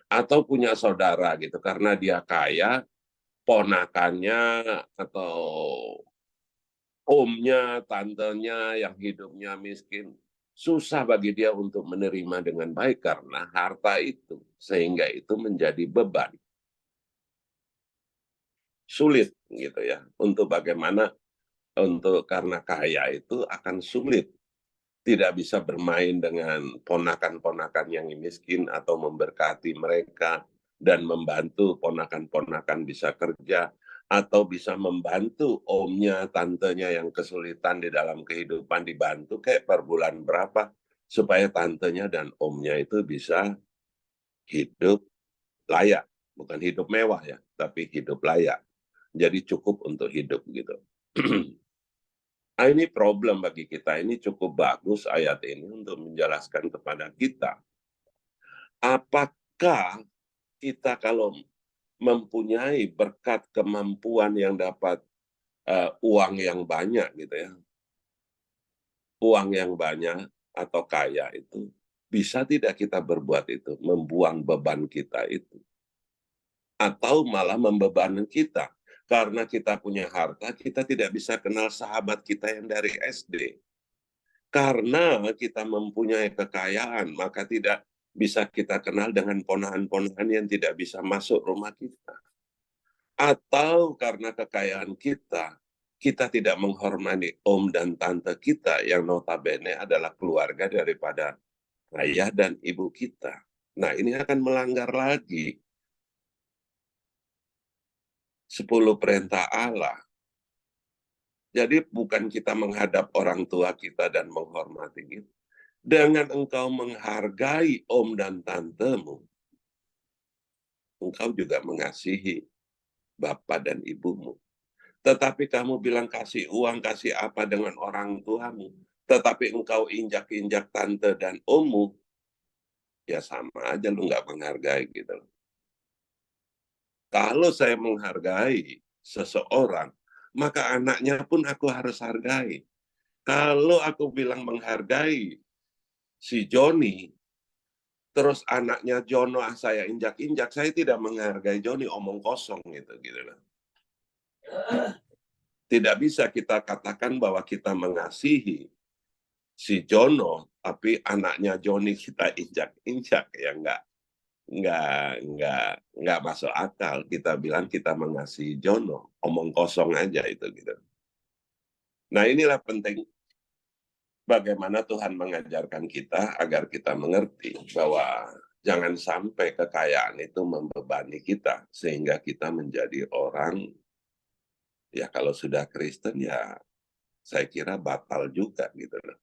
Atau punya saudara gitu, karena dia kaya, ponakannya atau omnya, tantenya yang hidupnya miskin, susah bagi dia untuk menerima dengan baik karena harta itu. Sehingga itu menjadi beban. Sulit gitu ya. Untuk bagaimana, untuk karena kaya itu akan sulit. Tidak bisa bermain dengan ponakan-ponakan yang miskin atau memberkati mereka dan membantu ponakan-ponakan bisa kerja atau bisa membantu omnya, tantenya yang kesulitan di dalam kehidupan dibantu kayak per bulan berapa supaya tantenya dan omnya itu bisa hidup layak, bukan hidup mewah ya, tapi hidup layak. Jadi cukup untuk hidup gitu. Nah, ini problem bagi kita. Ini cukup bagus ayat ini untuk menjelaskan kepada kita. Apakah kita kalau mempunyai berkat kemampuan yang dapat uang yang banyak gitu ya, uang yang banyak atau kaya itu, bisa tidak kita berbuat itu, membuang beban kita itu, atau malah membebankan kita. Karena kita punya harta, kita tidak bisa kenal sahabat kita yang dari SD. Karena kita mempunyai kekayaan, maka tidak bisa kita kenal dengan ponakan-ponakan yang tidak bisa masuk rumah kita. Atau karena kekayaan kita, kita tidak menghormati om dan tante kita yang notabene adalah keluarga daripada ayah dan ibu kita. Nah, ini akan melanggar lagi 10 perintah Allah. Jadi bukan kita menghadap orang tua kita dan menghormati kita. Dengan engkau menghargai om dan tantemu, engkau juga mengasihi bapak dan ibumu. Tetapi kamu bilang kasih uang, kasih apa dengan orang tuamu. tetapi engkau injak-injak tante dan ommu, ya sama aja lu nggak menghargai gitu loh. Kalau saya menghargai seseorang, maka anaknya pun aku harus hargai. Kalau aku bilang menghargai si Joni, terus anaknya Jono saya injak-injak, saya tidak menghargai Joni, omong kosong gitu loh. Tidak bisa kita katakan bahwa kita mengasihi si Jono, tapi anaknya Joni kita injak-injak, ya nggak masuk akal. Kita bilang kita mengasihi Jono, omong kosong aja itu gitu. Nah inilah penting bagaimana Tuhan mengajarkan kita agar kita mengerti bahwa jangan sampai kekayaan itu membebani kita sehingga kita menjadi orang, ya kalau sudah Kristen ya saya kira batal juga gitu loh.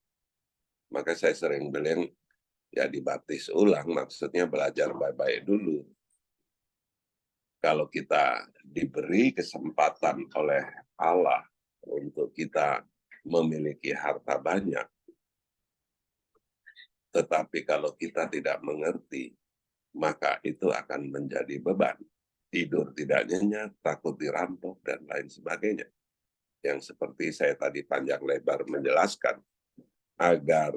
Maka saya sering bilang ya dibaptis ulang, maksudnya belajar baik-baik dulu. Kalau kita diberi kesempatan oleh Allah untuk kita memiliki harta banyak, tetapi kalau kita tidak mengerti, maka itu akan menjadi beban. Tidur tidak nyenyak, takut dirampok, dan lain sebagainya. Yang seperti saya tadi panjang lebar menjelaskan, agar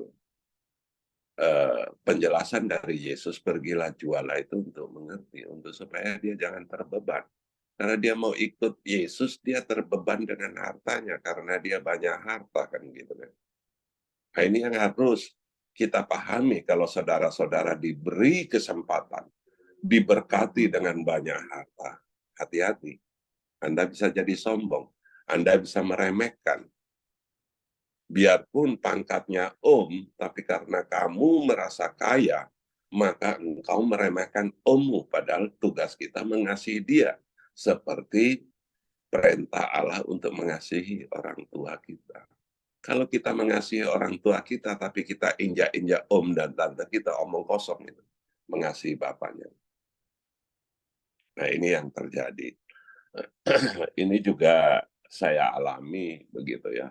penjelasan dari Yesus, pergilah jualah itu untuk mengerti, untuk supaya dia jangan terbeban. Karena dia mau ikut Yesus, dia terbeban dengan hartanya, karena dia banyak harta, kan gitu kan. Nah ini yang harus kita pahami kalau saudara-saudara diberi kesempatan, diberkati dengan banyak harta. Hati-hati, Anda bisa jadi sombong, Anda bisa meremehkan. Biarpun pangkatnya om, tapi karena kamu merasa kaya, maka engkau meremehkan ommu, padahal tugas kita mengasihi dia. Seperti perintah Allah untuk mengasihi orang tua kita. Kalau kita mengasihi orang tua kita, tapi kita injak-injak om dan tante kita, omong kosong itu. Mengasihi bapaknya. Nah ini yang terjadi. Ini juga saya alami begitu ya.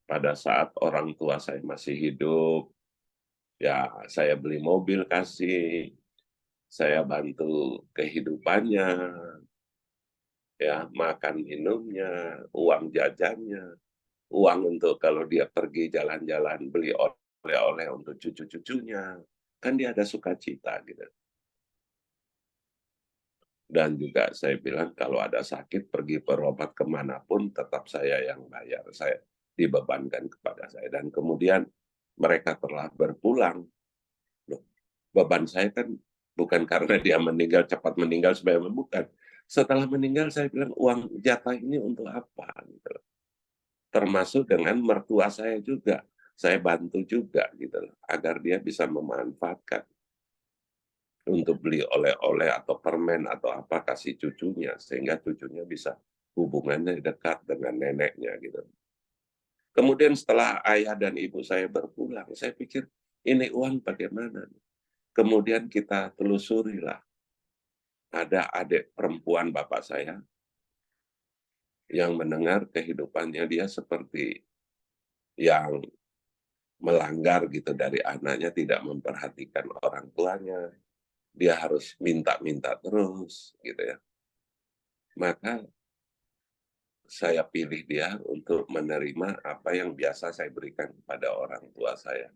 Pada saat orang tua saya masih hidup, ya saya beli mobil kasih, saya bantu kehidupannya, ya makan minumnya, uang jajannya, uang untuk kalau dia pergi jalan-jalan beli oleh-oleh untuk cucu-cucunya, kan dia ada sukacita gitu. Dan juga saya bilang kalau ada sakit pergi berobat kemanapun tetap saya yang bayar, saya dibebankan kepada saya. Dan kemudian mereka telah berpulang. Loh, beban saya kan bukan karena dia meninggal, cepat meninggal supaya bukan. Setelah meninggal saya bilang uang jatah ini untuk apa? Gitu. Termasuk dengan mertua saya juga. Saya bantu juga gitu loh, agar dia bisa memanfaatkan untuk beli oleh-oleh atau permen atau apa kasih cucunya sehingga cucunya bisa hubungannya dekat dengan neneknya gitu. Kemudian setelah ayah dan ibu saya berpulang, saya pikir ini uang bagaimana? Kemudian kita telusurilah. Ada adik perempuan bapak saya yang mendengar kehidupannya dia seperti yang melanggar gitu dari anaknya, tidak memperhatikan orang tuanya, dia harus minta-minta terus gitu ya. Maka saya pilih dia untuk menerima apa yang biasa saya berikan kepada orang tua saya.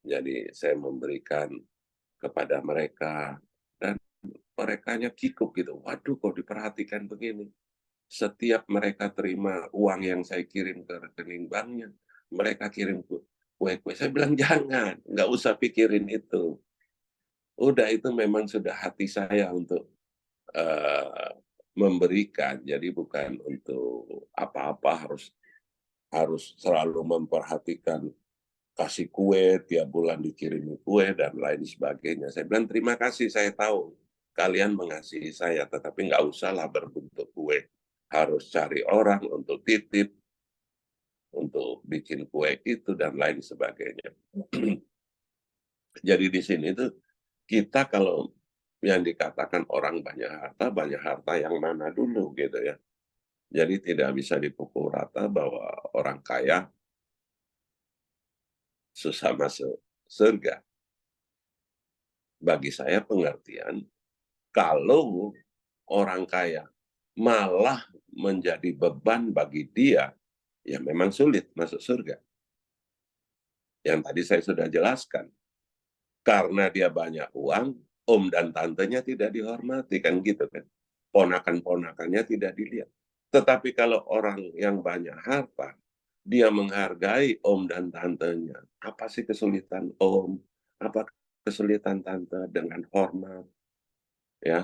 Jadi saya memberikan kepada mereka dan merekanya kikuk gitu. Waduh kok diperhatikan begini. Setiap mereka terima uang yang saya kirim ke rekening banknya, mereka kirim kue-kue. Saya bilang jangan, nggak usah pikirin itu. Udah itu memang sudah hati saya untuk memberikan. Jadi bukan untuk apa-apa harus harus selalu memperhatikan kasih kue, tiap bulan dikirimi kue, dan lain sebagainya. Saya bilang, terima kasih, saya tahu kalian mengasihi saya, tetapi nggak usahlah berbentuk kue. Harus cari orang untuk titip, untuk bikin kue itu, dan lain sebagainya. Jadi di sini tuh, kita kalau yang dikatakan orang banyak harta yang mana dulu gitu ya. Jadi tidak bisa dipukul rata bahwa orang kaya susah masuk surga. Bagi saya pengertian, kalau orang kaya malah menjadi beban bagi dia, ya memang sulit masuk surga. Yang tadi saya sudah jelaskan. Karena dia banyak uang, om dan tantenya tidak dihormati, kan gitu kan. Ponakan-ponakannya tidak dilihat. Tetapi kalau orang yang banyak harta, dia menghargai om dan tantenya. Apa sih kesulitan om? Apa kesulitan tante dengan hormat, ya,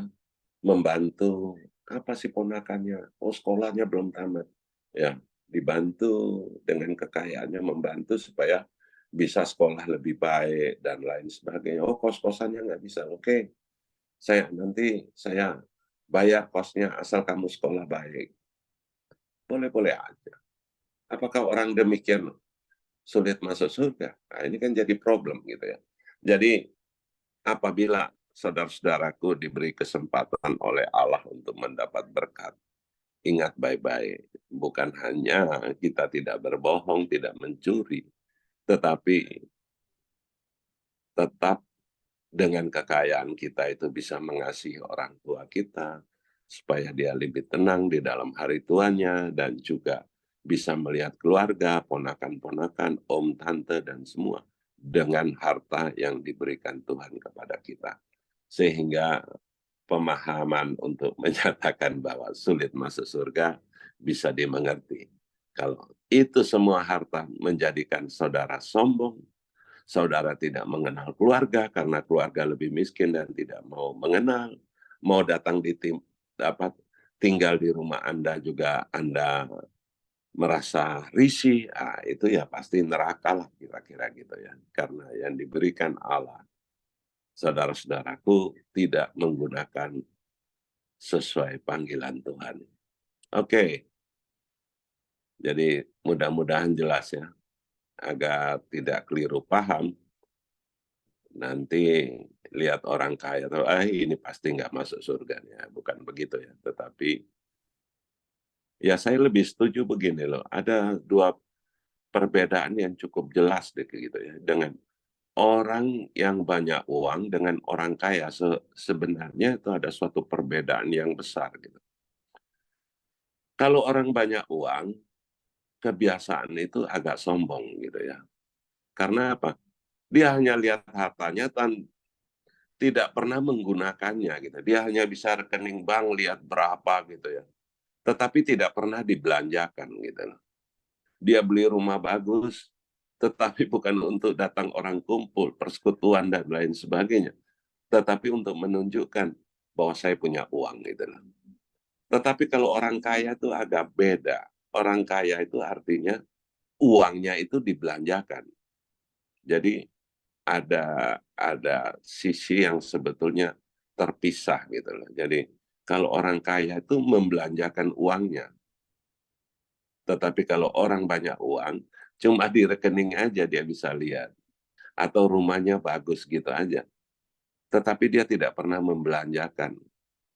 membantu. Apa sih ponakannya? Oh, sekolahnya belum tamat. Ya, dibantu dengan kekayaannya, membantu supaya bisa sekolah lebih baik dan lain sebagainya. Oh, kos-kosannya nggak bisa. Oke, nanti saya bayar kosnya asal kamu sekolah baik. Boleh-boleh aja. Apakah orang demikian sulit masuk surga? Nah, ini kan jadi problem gitu ya. Jadi apabila saudara-saudaraku diberi kesempatan oleh Allah untuk mendapat berkat, ingat baik-baik, bukan hanya kita tidak berbohong, tidak mencuri, tetapi tetap dengan kekayaan kita itu bisa mengasihi orang tua kita, supaya dia lebih tenang di dalam hari tuanya, dan juga bisa melihat keluarga, ponakan-ponakan, om, tante, dan semua dengan harta yang diberikan Tuhan kepada kita. Sehingga pemahaman untuk menyatakan bahwa sulit masuk surga bisa dimengerti. Kalau itu semua harta menjadikan saudara sombong, saudara tidak mengenal keluarga karena keluarga lebih miskin dan tidak mau mengenal, mau datang dapat tinggal di rumah Anda juga Anda merasa risih, itu ya pasti neraka lah kira-kira gitu ya. Karena yang diberikan Allah, saudara-saudaraku, tidak menggunakan sesuai panggilan Tuhan. Oke, jadi mudah-mudahan jelas ya, agar tidak keliru paham, nanti lihat orang kaya, tuh, ini pasti nggak masuk surga. Ya, bukan begitu ya. Tetapi ya saya lebih setuju begini loh, ada dua perbedaan yang cukup jelas deh gitu ya. Dengan orang yang banyak uang dengan orang kaya, sebenarnya itu ada suatu perbedaan yang besar gitu. Kalau orang banyak uang, kebiasaan itu agak sombong gitu ya. Karena apa? Dia hanya lihat hartanya dan tidak pernah menggunakannya gitu. Dia hanya bisa rekening bank lihat berapa gitu ya. Tetapi tidak pernah dibelanjakan gitu. Dia beli rumah bagus, tetapi bukan untuk datang orang kumpul, persekutuan dan lain sebagainya. Tetapi untuk menunjukkan bahwa saya punya uang gitu. Tetapi kalau orang kaya itu agak beda. Orang kaya itu artinya uangnya itu dibelanjakan. Jadi ada sisi yang sebetulnya terpisah gitu loh. Jadi kalau orang kaya itu membelanjakan uangnya. Tetapi kalau orang banyak uang, cuma di rekening aja dia bisa lihat. Atau rumahnya bagus gitu aja. Tetapi dia tidak pernah membelanjakan.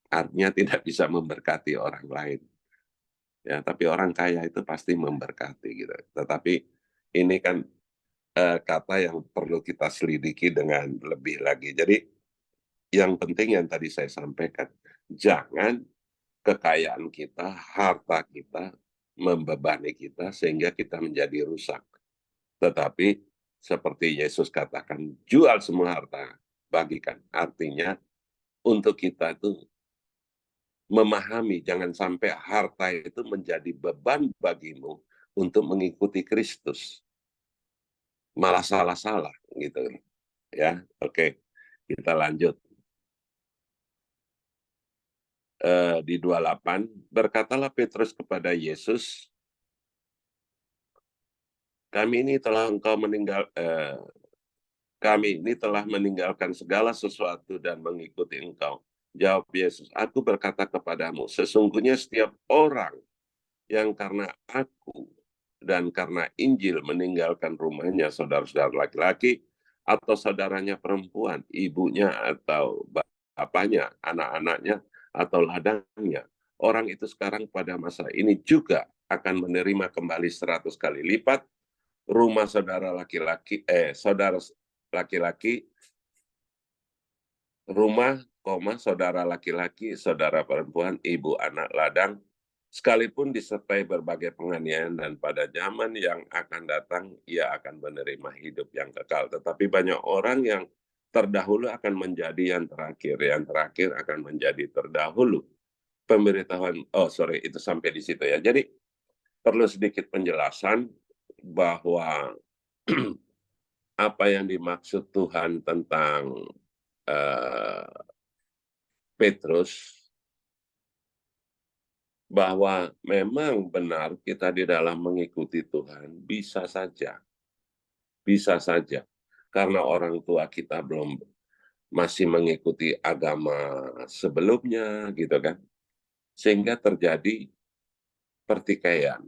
Artinya tidak bisa memberkati orang lain. Ya, tapi orang kaya itu pasti memberkati gitu. Tetapi ini kan kata yang perlu kita selidiki dengan lebih lagi. Jadi yang penting yang tadi saya sampaikan, jangan kekayaan kita, harta kita, membebani kita sehingga kita menjadi rusak. Tetapi seperti Yesus katakan, jual semua harta, bagikan. Artinya untuk kita itu memahami, jangan sampai harta itu menjadi beban bagimu untuk mengikuti Kristus. Malah salah-salah gitu. Ya, oke. Kita lanjut. Di 28, berkatalah Petrus kepada Yesus, kami ini telah meninggalkan segala sesuatu dan mengikuti engkau. Jawab Yesus, aku berkata kepadamu, sesungguhnya setiap orang yang karena aku dan karena Injil meninggalkan rumahnya, saudara-saudara laki-laki, atau saudaranya perempuan, ibunya atau bapaknya, anak-anaknya, atau ladangnya. Orang itu sekarang pada masa ini juga akan menerima kembali 100 kali lipat, rumah saudara laki-laki, saudara laki-laki, rumah, saudara laki-laki, saudara perempuan, ibu anak ladang, sekalipun disertai berbagai penganiayaan dan pada zaman yang akan datang, ia akan menerima hidup yang kekal. Tetapi banyak orang yang terdahulu akan menjadi yang terakhir akan menjadi terdahulu. Pemberitahuan, itu sampai di situ ya. Jadi perlu sedikit penjelasan bahwa apa yang dimaksud Tuhan tentang Petrus, bahwa memang benar kita di dalam mengikuti Tuhan bisa saja, karena orang tua kita masih mengikuti agama sebelumnya gitu kan, sehingga terjadi pertikaian.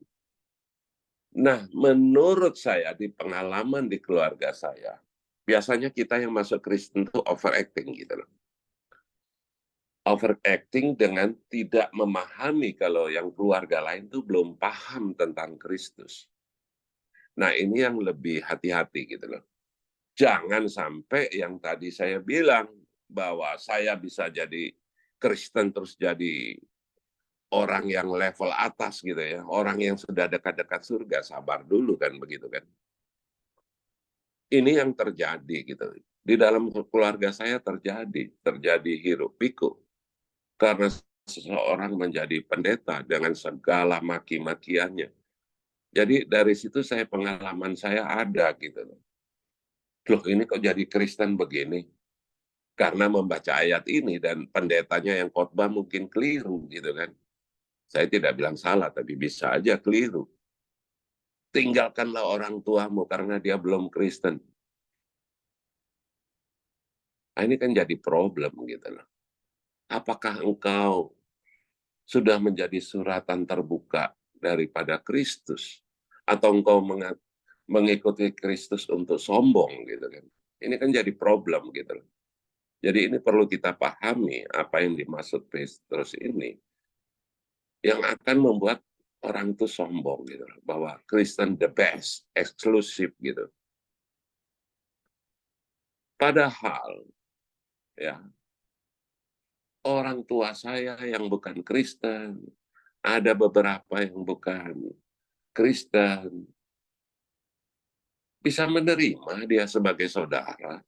Nah, menurut saya di pengalaman di keluarga saya, biasanya kita yang masuk Kristen itu overacting gitu loh. Overacting dengan tidak memahami kalau yang keluarga lain tuh belum paham tentang Kristus. Nah, ini yang lebih hati-hati gitu loh. Jangan sampai yang tadi saya bilang, bahwa saya bisa jadi Kristen terus jadi orang yang level atas gitu ya, orang yang sudah dekat-dekat surga, sabar dulu kan begitu kan. Ini yang terjadi gitu. Di dalam keluarga saya terjadi hiruk pikuk. Karena seseorang menjadi pendeta dengan segala maki-makiannya. Jadi dari situ pengalaman saya ada gitu loh. Loh ini kok jadi Kristen begini? Karena membaca ayat ini dan pendetanya yang khotbah mungkin keliru gitu kan. Saya tidak bilang salah, tapi bisa aja keliru. Tinggalkanlah orang tuamu karena dia belum Kristen. Nah, ini kan jadi problem gitu loh. Apakah engkau sudah menjadi suratan terbuka daripada Kristus? Atau engkau mengikuti Kristus untuk sombong gitu kan? Ini kan jadi problem gitu loh. Jadi ini perlu kita pahami apa yang dimaksud Petrus ini, yang akan membuat orang itu sombong gitu loh, bahwa Kristen the best, eksklusif gitu. Padahal ya orang tua saya yang bukan Kristen, ada beberapa yang bukan Kristen, bisa menerima dia sebagai saudara,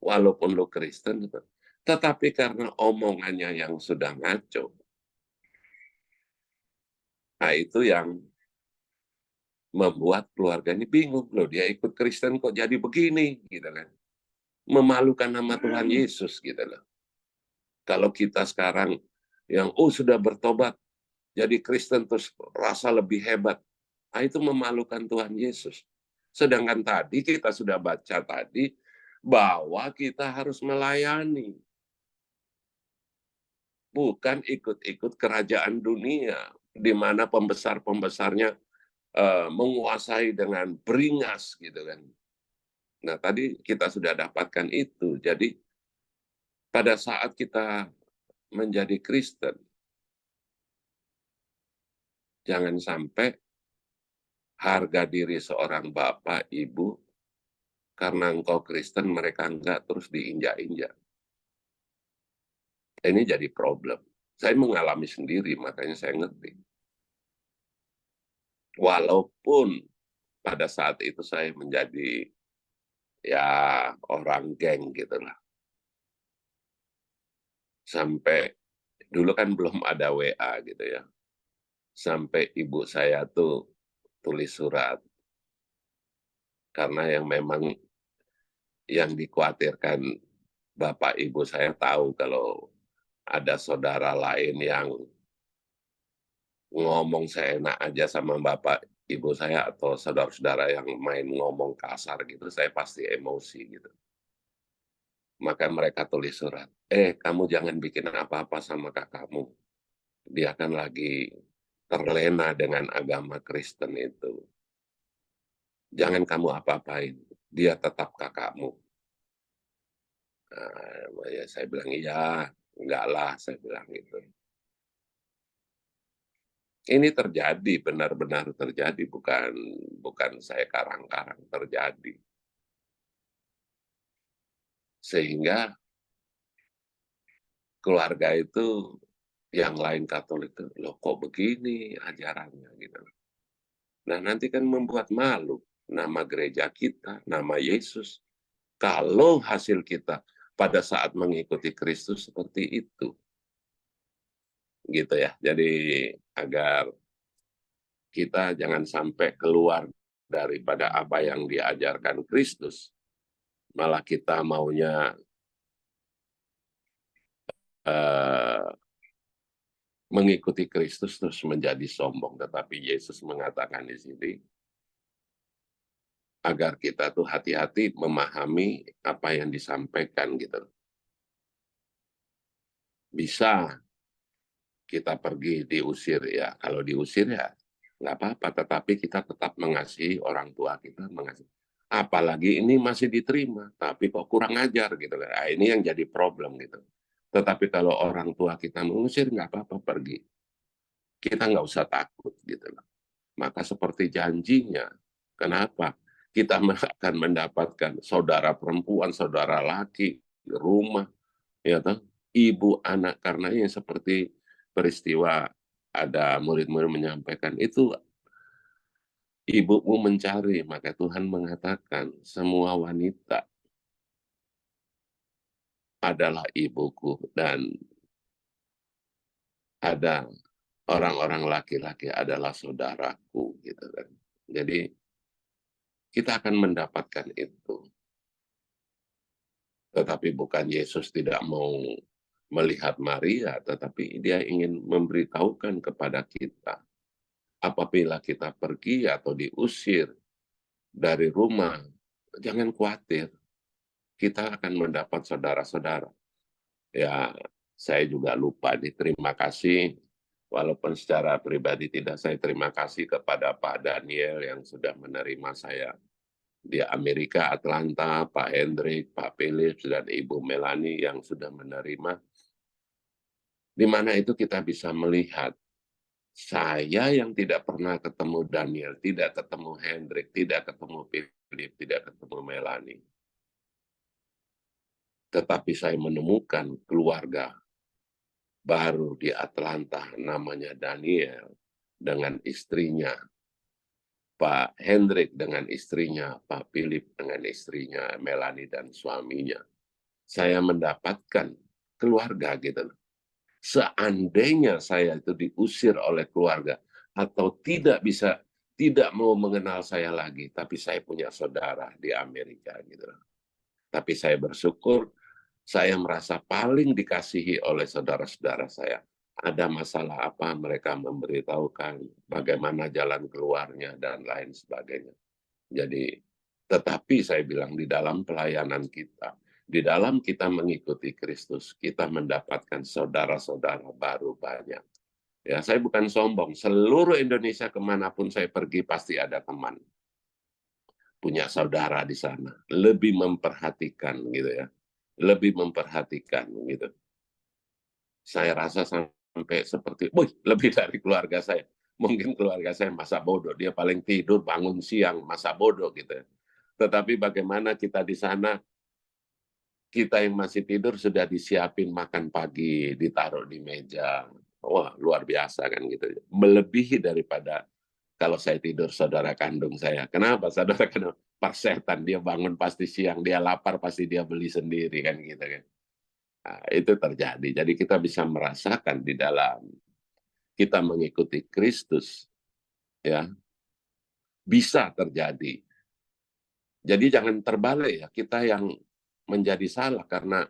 walaupun lo Kristen, tetapi karena omongannya yang sudah ngaco, nah itu yang membuat keluarga ini bingung, loh dia ikut Kristen kok jadi begini, gitu kan. Memalukan nama Tuhan Yesus, gitu loh. Kalau kita sekarang yang sudah bertobat, jadi Kristen terus rasa lebih hebat, nah itu memalukan Tuhan Yesus. Sedangkan tadi kita sudah baca tadi, bahwa kita harus melayani, bukan ikut-ikut kerajaan dunia, di mana pembesar-pembesarnya menguasai dengan beringas gitu kan. Nah, tadi kita sudah dapatkan itu. Jadi pada saat kita menjadi Kristen, jangan sampai harga diri seorang bapak, ibu, karena engkau Kristen, mereka enggak, terus diinjak-injak. Ini jadi problem. Saya mengalami sendiri, makanya saya ngerti. Walaupun pada saat itu saya menjadi ya orang geng gitu lah. Sampai dulu kan belum ada WA gitu ya. Sampai ibu saya tuh tulis surat. Karena yang memang yang dikhawatirkan bapak ibu saya tahu kalau ada saudara lain yang ngomong seenak aja sama bapak ibu saya atau saudara-saudara yang main ngomong kasar gitu, saya pasti emosi gitu. Maka mereka tulis surat, kamu jangan bikin apa-apa sama kakakmu. Dia kan lagi terlena dengan agama Kristen itu. Jangan kamu apa-apain, dia tetap kakakmu. Nah, ya saya bilang, iya, enggak lah, saya bilang gitu. Ini terjadi, benar-benar terjadi, bukan saya karang-karang, terjadi. Sehingga keluarga itu yang lain Katolik tuh, "Loh kok begini ajarannya?" Gitu. Nah, nanti kan membuat malu nama gereja kita, nama Yesus, kalau hasil kita pada saat mengikuti Kristus seperti itu, gitu ya. Jadi agar kita jangan sampai keluar daripada apa yang diajarkan Kristus, malah kita maunya eh, mengikuti Kristus terus menjadi sombong. Tetapi Yesus mengatakan di sini, agar kita tuh hati-hati memahami apa yang disampaikan gitu. Bisa kita pergi diusir ya, kalau diusir ya nggak apa-apa, tetapi kita tetap mengasihi orang tua kita, mengasihi. Apalagi ini masih diterima, tapi kok kurang ajar gitu. Nah, ini yang jadi problem gitu. Tetapi kalau orang tua kita mengusir, nggak apa-apa pergi. Kita nggak usah takut gitu. Maka seperti janjinya, kenapa? Kita akan mendapatkan saudara perempuan, saudara laki, rumah, ya toh, ibu, anak. Karena yang seperti peristiwa ada murid-murid menyampaikan, itu ibumu mencari, maka Tuhan mengatakan, semua wanita adalah ibuku, dan ada orang-orang laki-laki adalah saudaraku, gitu kan. Jadi kita akan mendapatkan itu. Tetapi bukan Yesus tidak mau melihat Maria, tetapi dia ingin memberitahukan kepada kita, apabila kita pergi atau diusir dari rumah, jangan khawatir, kita akan mendapat saudara-saudara. Ya, saya juga lupa nih, terima kasih, walaupun secara pribadi tidak, saya terima kasih kepada Pak Daniel yang sudah menerima saya di Amerika, Atlanta, Pak Hendrik, Pak Philips, dan Ibu Melani yang sudah menerima, di mana itu kita bisa melihat, saya yang tidak pernah ketemu Daniel, tidak ketemu Hendrik, tidak ketemu Philip, tidak ketemu Melani. Tetapi saya menemukan keluarga baru di Atlanta, namanya Daniel, dengan istrinya, Pak Hendrik dengan istrinya, Pak Philip dengan istrinya, Melani dan suaminya. Saya mendapatkan keluarga gitu. Seandainya saya itu diusir oleh keluarga atau tidak mau mengenal saya lagi, tapi saya punya saudara di Amerika gitu. Tapi saya bersyukur, saya merasa paling dikasihi oleh saudara-saudara saya. Ada masalah apa, mereka memberitahukan bagaimana jalan keluarnya dan lain sebagainya. Jadi, tetapi saya bilang di dalam pelayanan kita, di dalam kita mengikuti Kristus, kita mendapatkan saudara-saudara baru banyak. Ya, saya bukan sombong. Seluruh Indonesia kemanapun saya pergi pasti ada teman, punya saudara di sana. Lebih memperhatikan gitu ya, lebih memperhatikan gitu. Saya rasa sampai seperti, wih, lebih dari keluarga saya. Mungkin keluarga saya masa bodoh, dia paling tidur bangun siang masa bodoh gitu ya. Tetapi bagaimana kita di sana, kita yang masih tidur sudah disiapin makan pagi, ditaruh di meja. Wah, luar biasa kan gitu. Melebihi daripada kalau saya tidur saudara kandung saya. Kenapa? Saudara kandung, pas setan, dia bangun pasti siang, dia lapar pasti dia beli sendiri kan gitu kan. Nah, itu terjadi. Jadi kita bisa merasakan di dalam kita mengikuti Kristus, ya, bisa terjadi. Jadi jangan terbalik ya, kita yang menjadi salah karena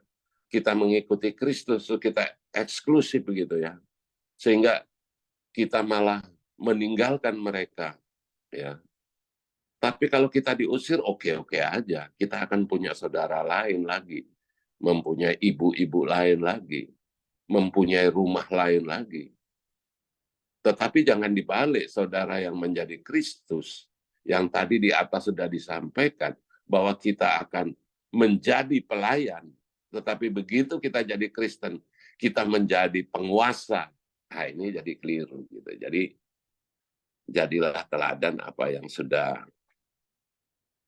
kita mengikuti Kristus, kita eksklusif begitu ya. Sehingga kita malah meninggalkan mereka, ya. Tapi kalau kita diusir, oke-oke aja. Kita akan punya saudara lain lagi, mempunyai ibu-ibu lain lagi, mempunyai rumah lain lagi. Tetapi jangan dibalik, saudara yang menjadi Kristus, yang tadi di atas sudah disampaikan, bahwa kita akan menjadi pelayan, tetapi begitu kita jadi Kristen, kita menjadi penguasa. Nah, ini jadi keliru gitu. Jadi jadilah teladan apa yang sudah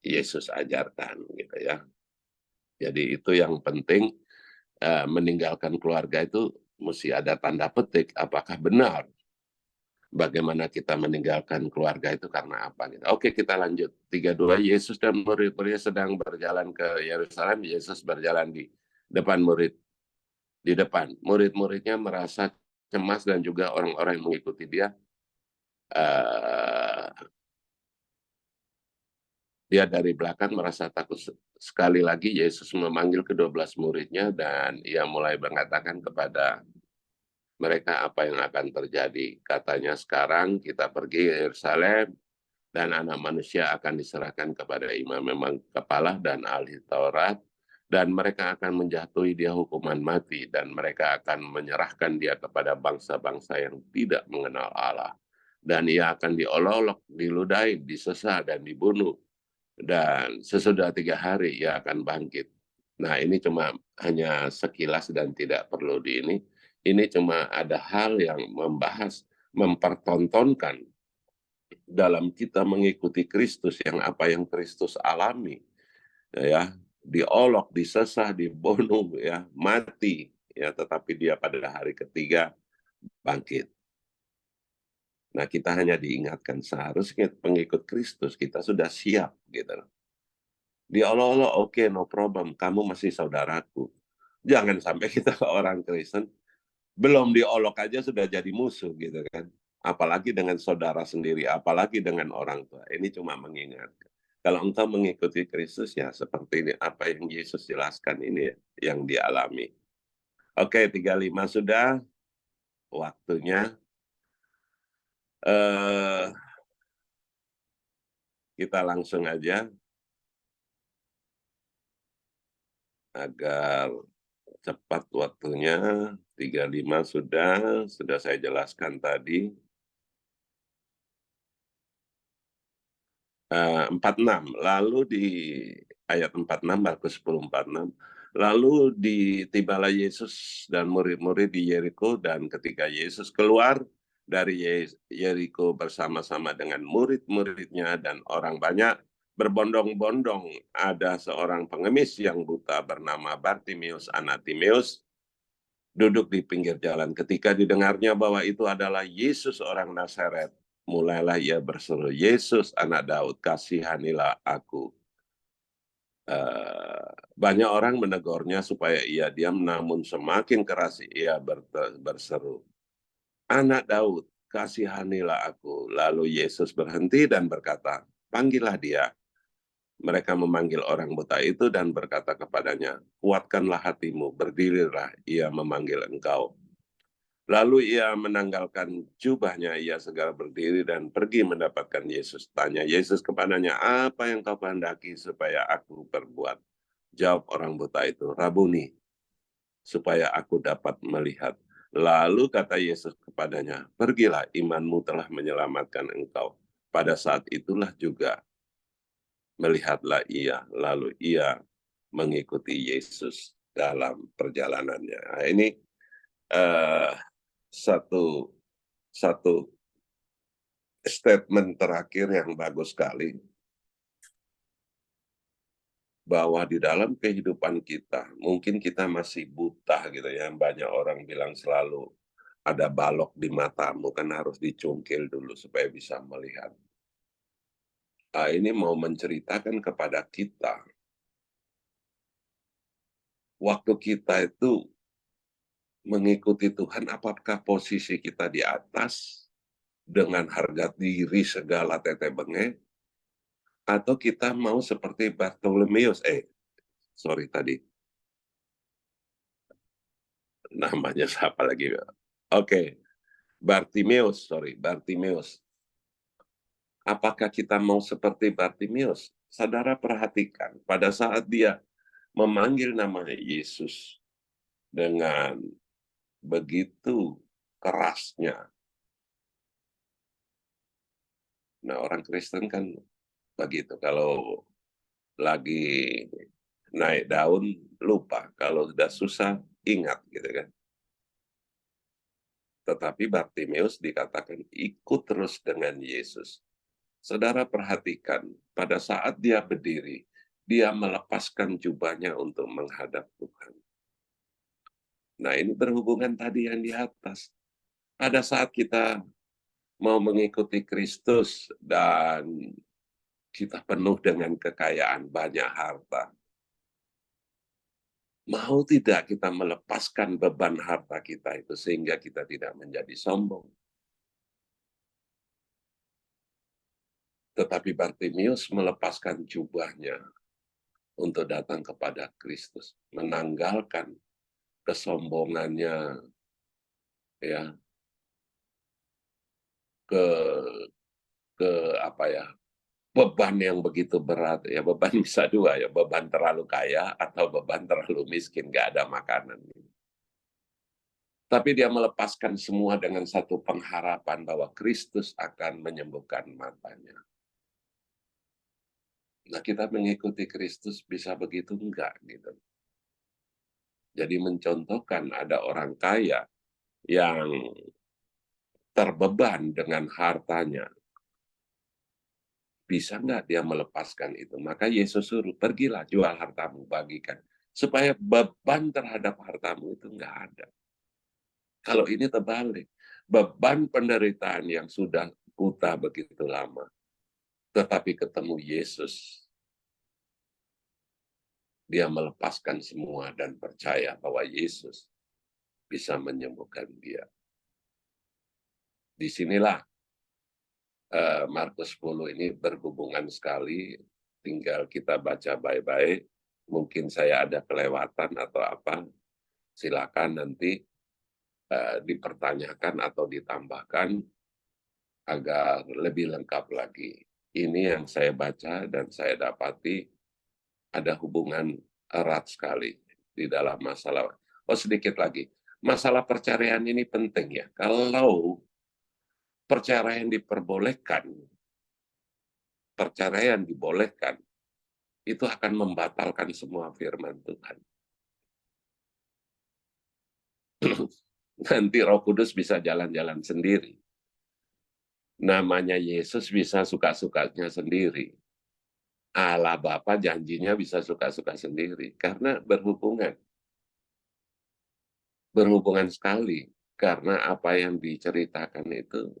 Yesus ajarkan gitu ya. Jadi itu yang penting, meninggalkan keluarga itu mesti ada tanda petik, apakah benar bagaimana kita meninggalkan keluarga itu karena apa gitu. Oke, kita lanjut. 32, Yesus dan murid-muridnya sedang berjalan ke Yerusalem, Yesus berjalan di depan Murid-muridnya merasa cemas dan juga orang-orang yang mengikuti dia, eh, dia dari belakang merasa takut. Sekali lagi Yesus memanggil ke-12 muridnya dan ia mulai mengatakan kepada mereka apa yang akan terjadi. Katanya, sekarang kita pergi ke Yerusalem dan anak manusia akan diserahkan kepada imam-imam kepala dan ahli Taurat, dan mereka akan menjatuhi dia hukuman mati, dan mereka akan menyerahkan dia kepada bangsa-bangsa yang tidak mengenal Allah. Dan ia akan diolok-olok, diludahi, disesah, dan dibunuh. Dan sesudah 3 hari ia akan bangkit. Nah, ini cuma hanya sekilas dan tidak perlu di ini. Ini cuma ada hal yang membahas, mempertontonkan dalam kita mengikuti Kristus, yang apa yang Kristus alami, ya, diolok, disesah, dibunuh, ya, mati, ya, tetapi dia pada hari ketiga bangkit. Nah, kita hanya diingatkan seharusnya pengikut Kristus kita sudah siap gitu. Diolok-olok, oke, no problem, kamu masih saudaraku. Jangan sampai kita ke orang Kristen belum diolok aja sudah jadi musuh gitu kan. Apalagi dengan saudara sendiri, apalagi dengan orang tua. Ini cuma mengingatkan. Kalau engkau mengikuti Kristus ya seperti ini, apa yang Yesus jelaskan ini ya, yang dialami. Oke, 35 sudah waktunya. Eh, kita langsung aja agar cepat waktunya. 35 sudah saya jelaskan tadi. 46, lalu di ayat 46, Markus 10:46, lalu tibalah Yesus dan murid-murid di Yeriko, dan ketika Yesus keluar dari Yeriko bersama-sama dengan murid-muridnya dan orang banyak, berbondong-bondong ada seorang pengemis yang buta bernama Bartimeus anak Timeus, duduk di pinggir jalan. Ketika didengarnya bahwa itu adalah Yesus orang Nazaret, mulailah ia berseru, Yesus anak Daud, kasihanilah aku. Banyak orang menegurnya supaya ia diam, namun semakin keras ia berseru, anak Daud, kasihanilah aku. Lalu Yesus berhenti dan berkata, panggillah dia. Mereka memanggil orang buta itu dan berkata kepadanya, kuatkanlah hatimu, berdirilah, ia memanggil engkau. Lalu ia menanggalkan jubahnya, ia segera berdiri dan pergi mendapatkan Yesus. Tanya Yesus kepadanya, apa yang kau kehendaki supaya aku perbuat? Jawab orang buta itu, Rabuni, supaya aku dapat melihat. Lalu kata Yesus kepadanya, pergilah, imanmu telah menyelamatkan engkau. Pada saat itulah juga melihatlah ia, lalu ia mengikuti Yesus dalam perjalanannya. Nah, ini uh, satu satu statement terakhir yang bagus sekali, bahwa di dalam kehidupan kita mungkin kita masih buta gitu ya. Banyak orang bilang selalu ada balok di matamu, kan harus dicungkil dulu supaya bisa melihat. Nah, ini mau menceritakan kepada kita, waktu kita itu mengikuti Tuhan, apakah posisi kita di atas dengan harga diri segala tete bengek, atau kita mau seperti Bartolomeus, sorry tadi, namanya siapa lagi? Oke, Bartimeus. Apakah kita mau seperti Bartimeus? Saudara perhatikan, pada saat dia memanggil nama Yesus dengan begitu kerasnya. Nah, orang Kristen kan begitu, kalau lagi naik daun lupa, kalau sudah susah ingat gitu kan. Tetapi Bartimeus dikatakan ikut terus dengan Yesus. Saudara perhatikan, pada saat dia berdiri, dia melepaskan jubahnya untuk menghadap Tuhan. Nah, ini berhubungan tadi yang di atas. Pada saat kita mau mengikuti Kristus dan kita penuh dengan kekayaan, banyak harta, mau tidak kita melepaskan beban harta kita itu sehingga kita tidak menjadi sombong. Tetapi Bartimeus melepaskan jubahnya untuk datang kepada Kristus, menanggalkan kesombongannya, ya, ke ke apa ya, beban yang begitu berat, ya beban bisa dua ya, beban terlalu kaya atau beban terlalu miskin, nggak ada makanan. Tapi dia melepaskan semua dengan satu pengharapan bahwa Kristus akan menyembuhkan matanya. Nah, kita mengikuti Kristus bisa begitu enggak gitu. Jadi mencontohkan ada orang kaya yang terbeban dengan hartanya. Bisa enggak dia melepaskan itu? Maka Yesus suruh, pergilah jual hartamu, bagikan. Supaya beban terhadap hartamu itu enggak ada. Kalau ini terbalik. Beban penderitaan yang sudah buta begitu lama. Tetapi ketemu Yesus, dia melepaskan semua dan percaya bahwa Yesus bisa menyembuhkan dia. Disinilah Markus 10 ini berhubungan sekali, tinggal kita baca baik-baik. Mungkin saya ada kelewatan atau apa, silakan nanti dipertanyakan atau ditambahkan agar lebih lengkap lagi. Ini yang saya baca dan saya dapati ada hubungan erat sekali di dalam masalah. Oh, sedikit lagi. Masalah perceraian ini penting ya. Kalau perceraian dibolehkan, itu akan membatalkan semua firman Tuhan. Nanti Roh Kudus bisa jalan-jalan sendiri. Namanya Yesus bisa suka-sukanya sendiri. Allah Bapa janjinya bisa suka-suka sendiri. Karena berhubungan sekali. Karena apa yang diceritakan itu,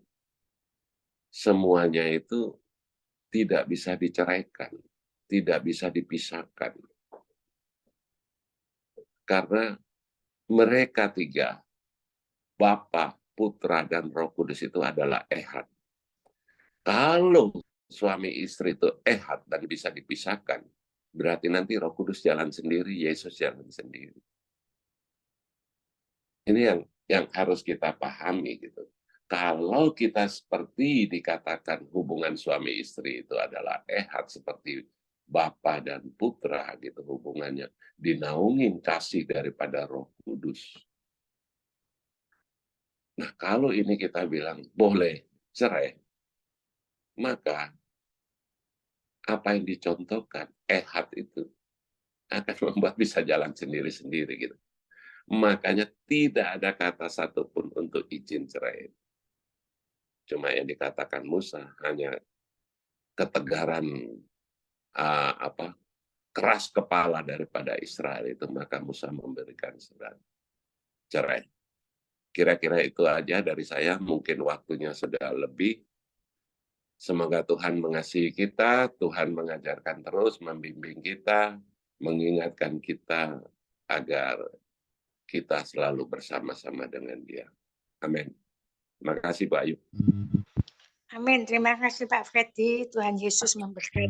semuanya itu tidak bisa diceraikan. Tidak bisa dipisahkan. Karena mereka tiga, Bapa, Putra, dan Roh Kudus itu adalah ehad. Kalau suami istri itu ehad dan bisa dipisahkan, berarti nanti Roh Kudus jalan sendiri, Yesus jalan sendiri. Ini yang harus kita pahami gitu. Kalau kita seperti dikatakan hubungan suami istri itu adalah ehad seperti Bapa dan Putra gitu hubungannya, dinaungin kasih daripada Roh Kudus. Nah, kalau ini kita bilang boleh cerai, maka apa yang dicontohkan ehad itu akan membuat bisa jalan sendiri-sendiri gitu. Makanya tidak ada kata satupun untuk izin cerai. Cuma yang dikatakan Musa hanya ketegaran keras kepala daripada Israel itu, maka Musa memberikan surat cerai. Kira-kira itu aja dari saya, mungkin waktunya sudah lebih. Semoga Tuhan mengasihi kita, Tuhan mengajarkan terus, membimbing kita, mengingatkan kita agar kita selalu bersama-sama dengan Dia. Amin. Terima kasih Pak Ayu. Amin. Terima kasih Pak Freddy. Tuhan Yesus memberkati.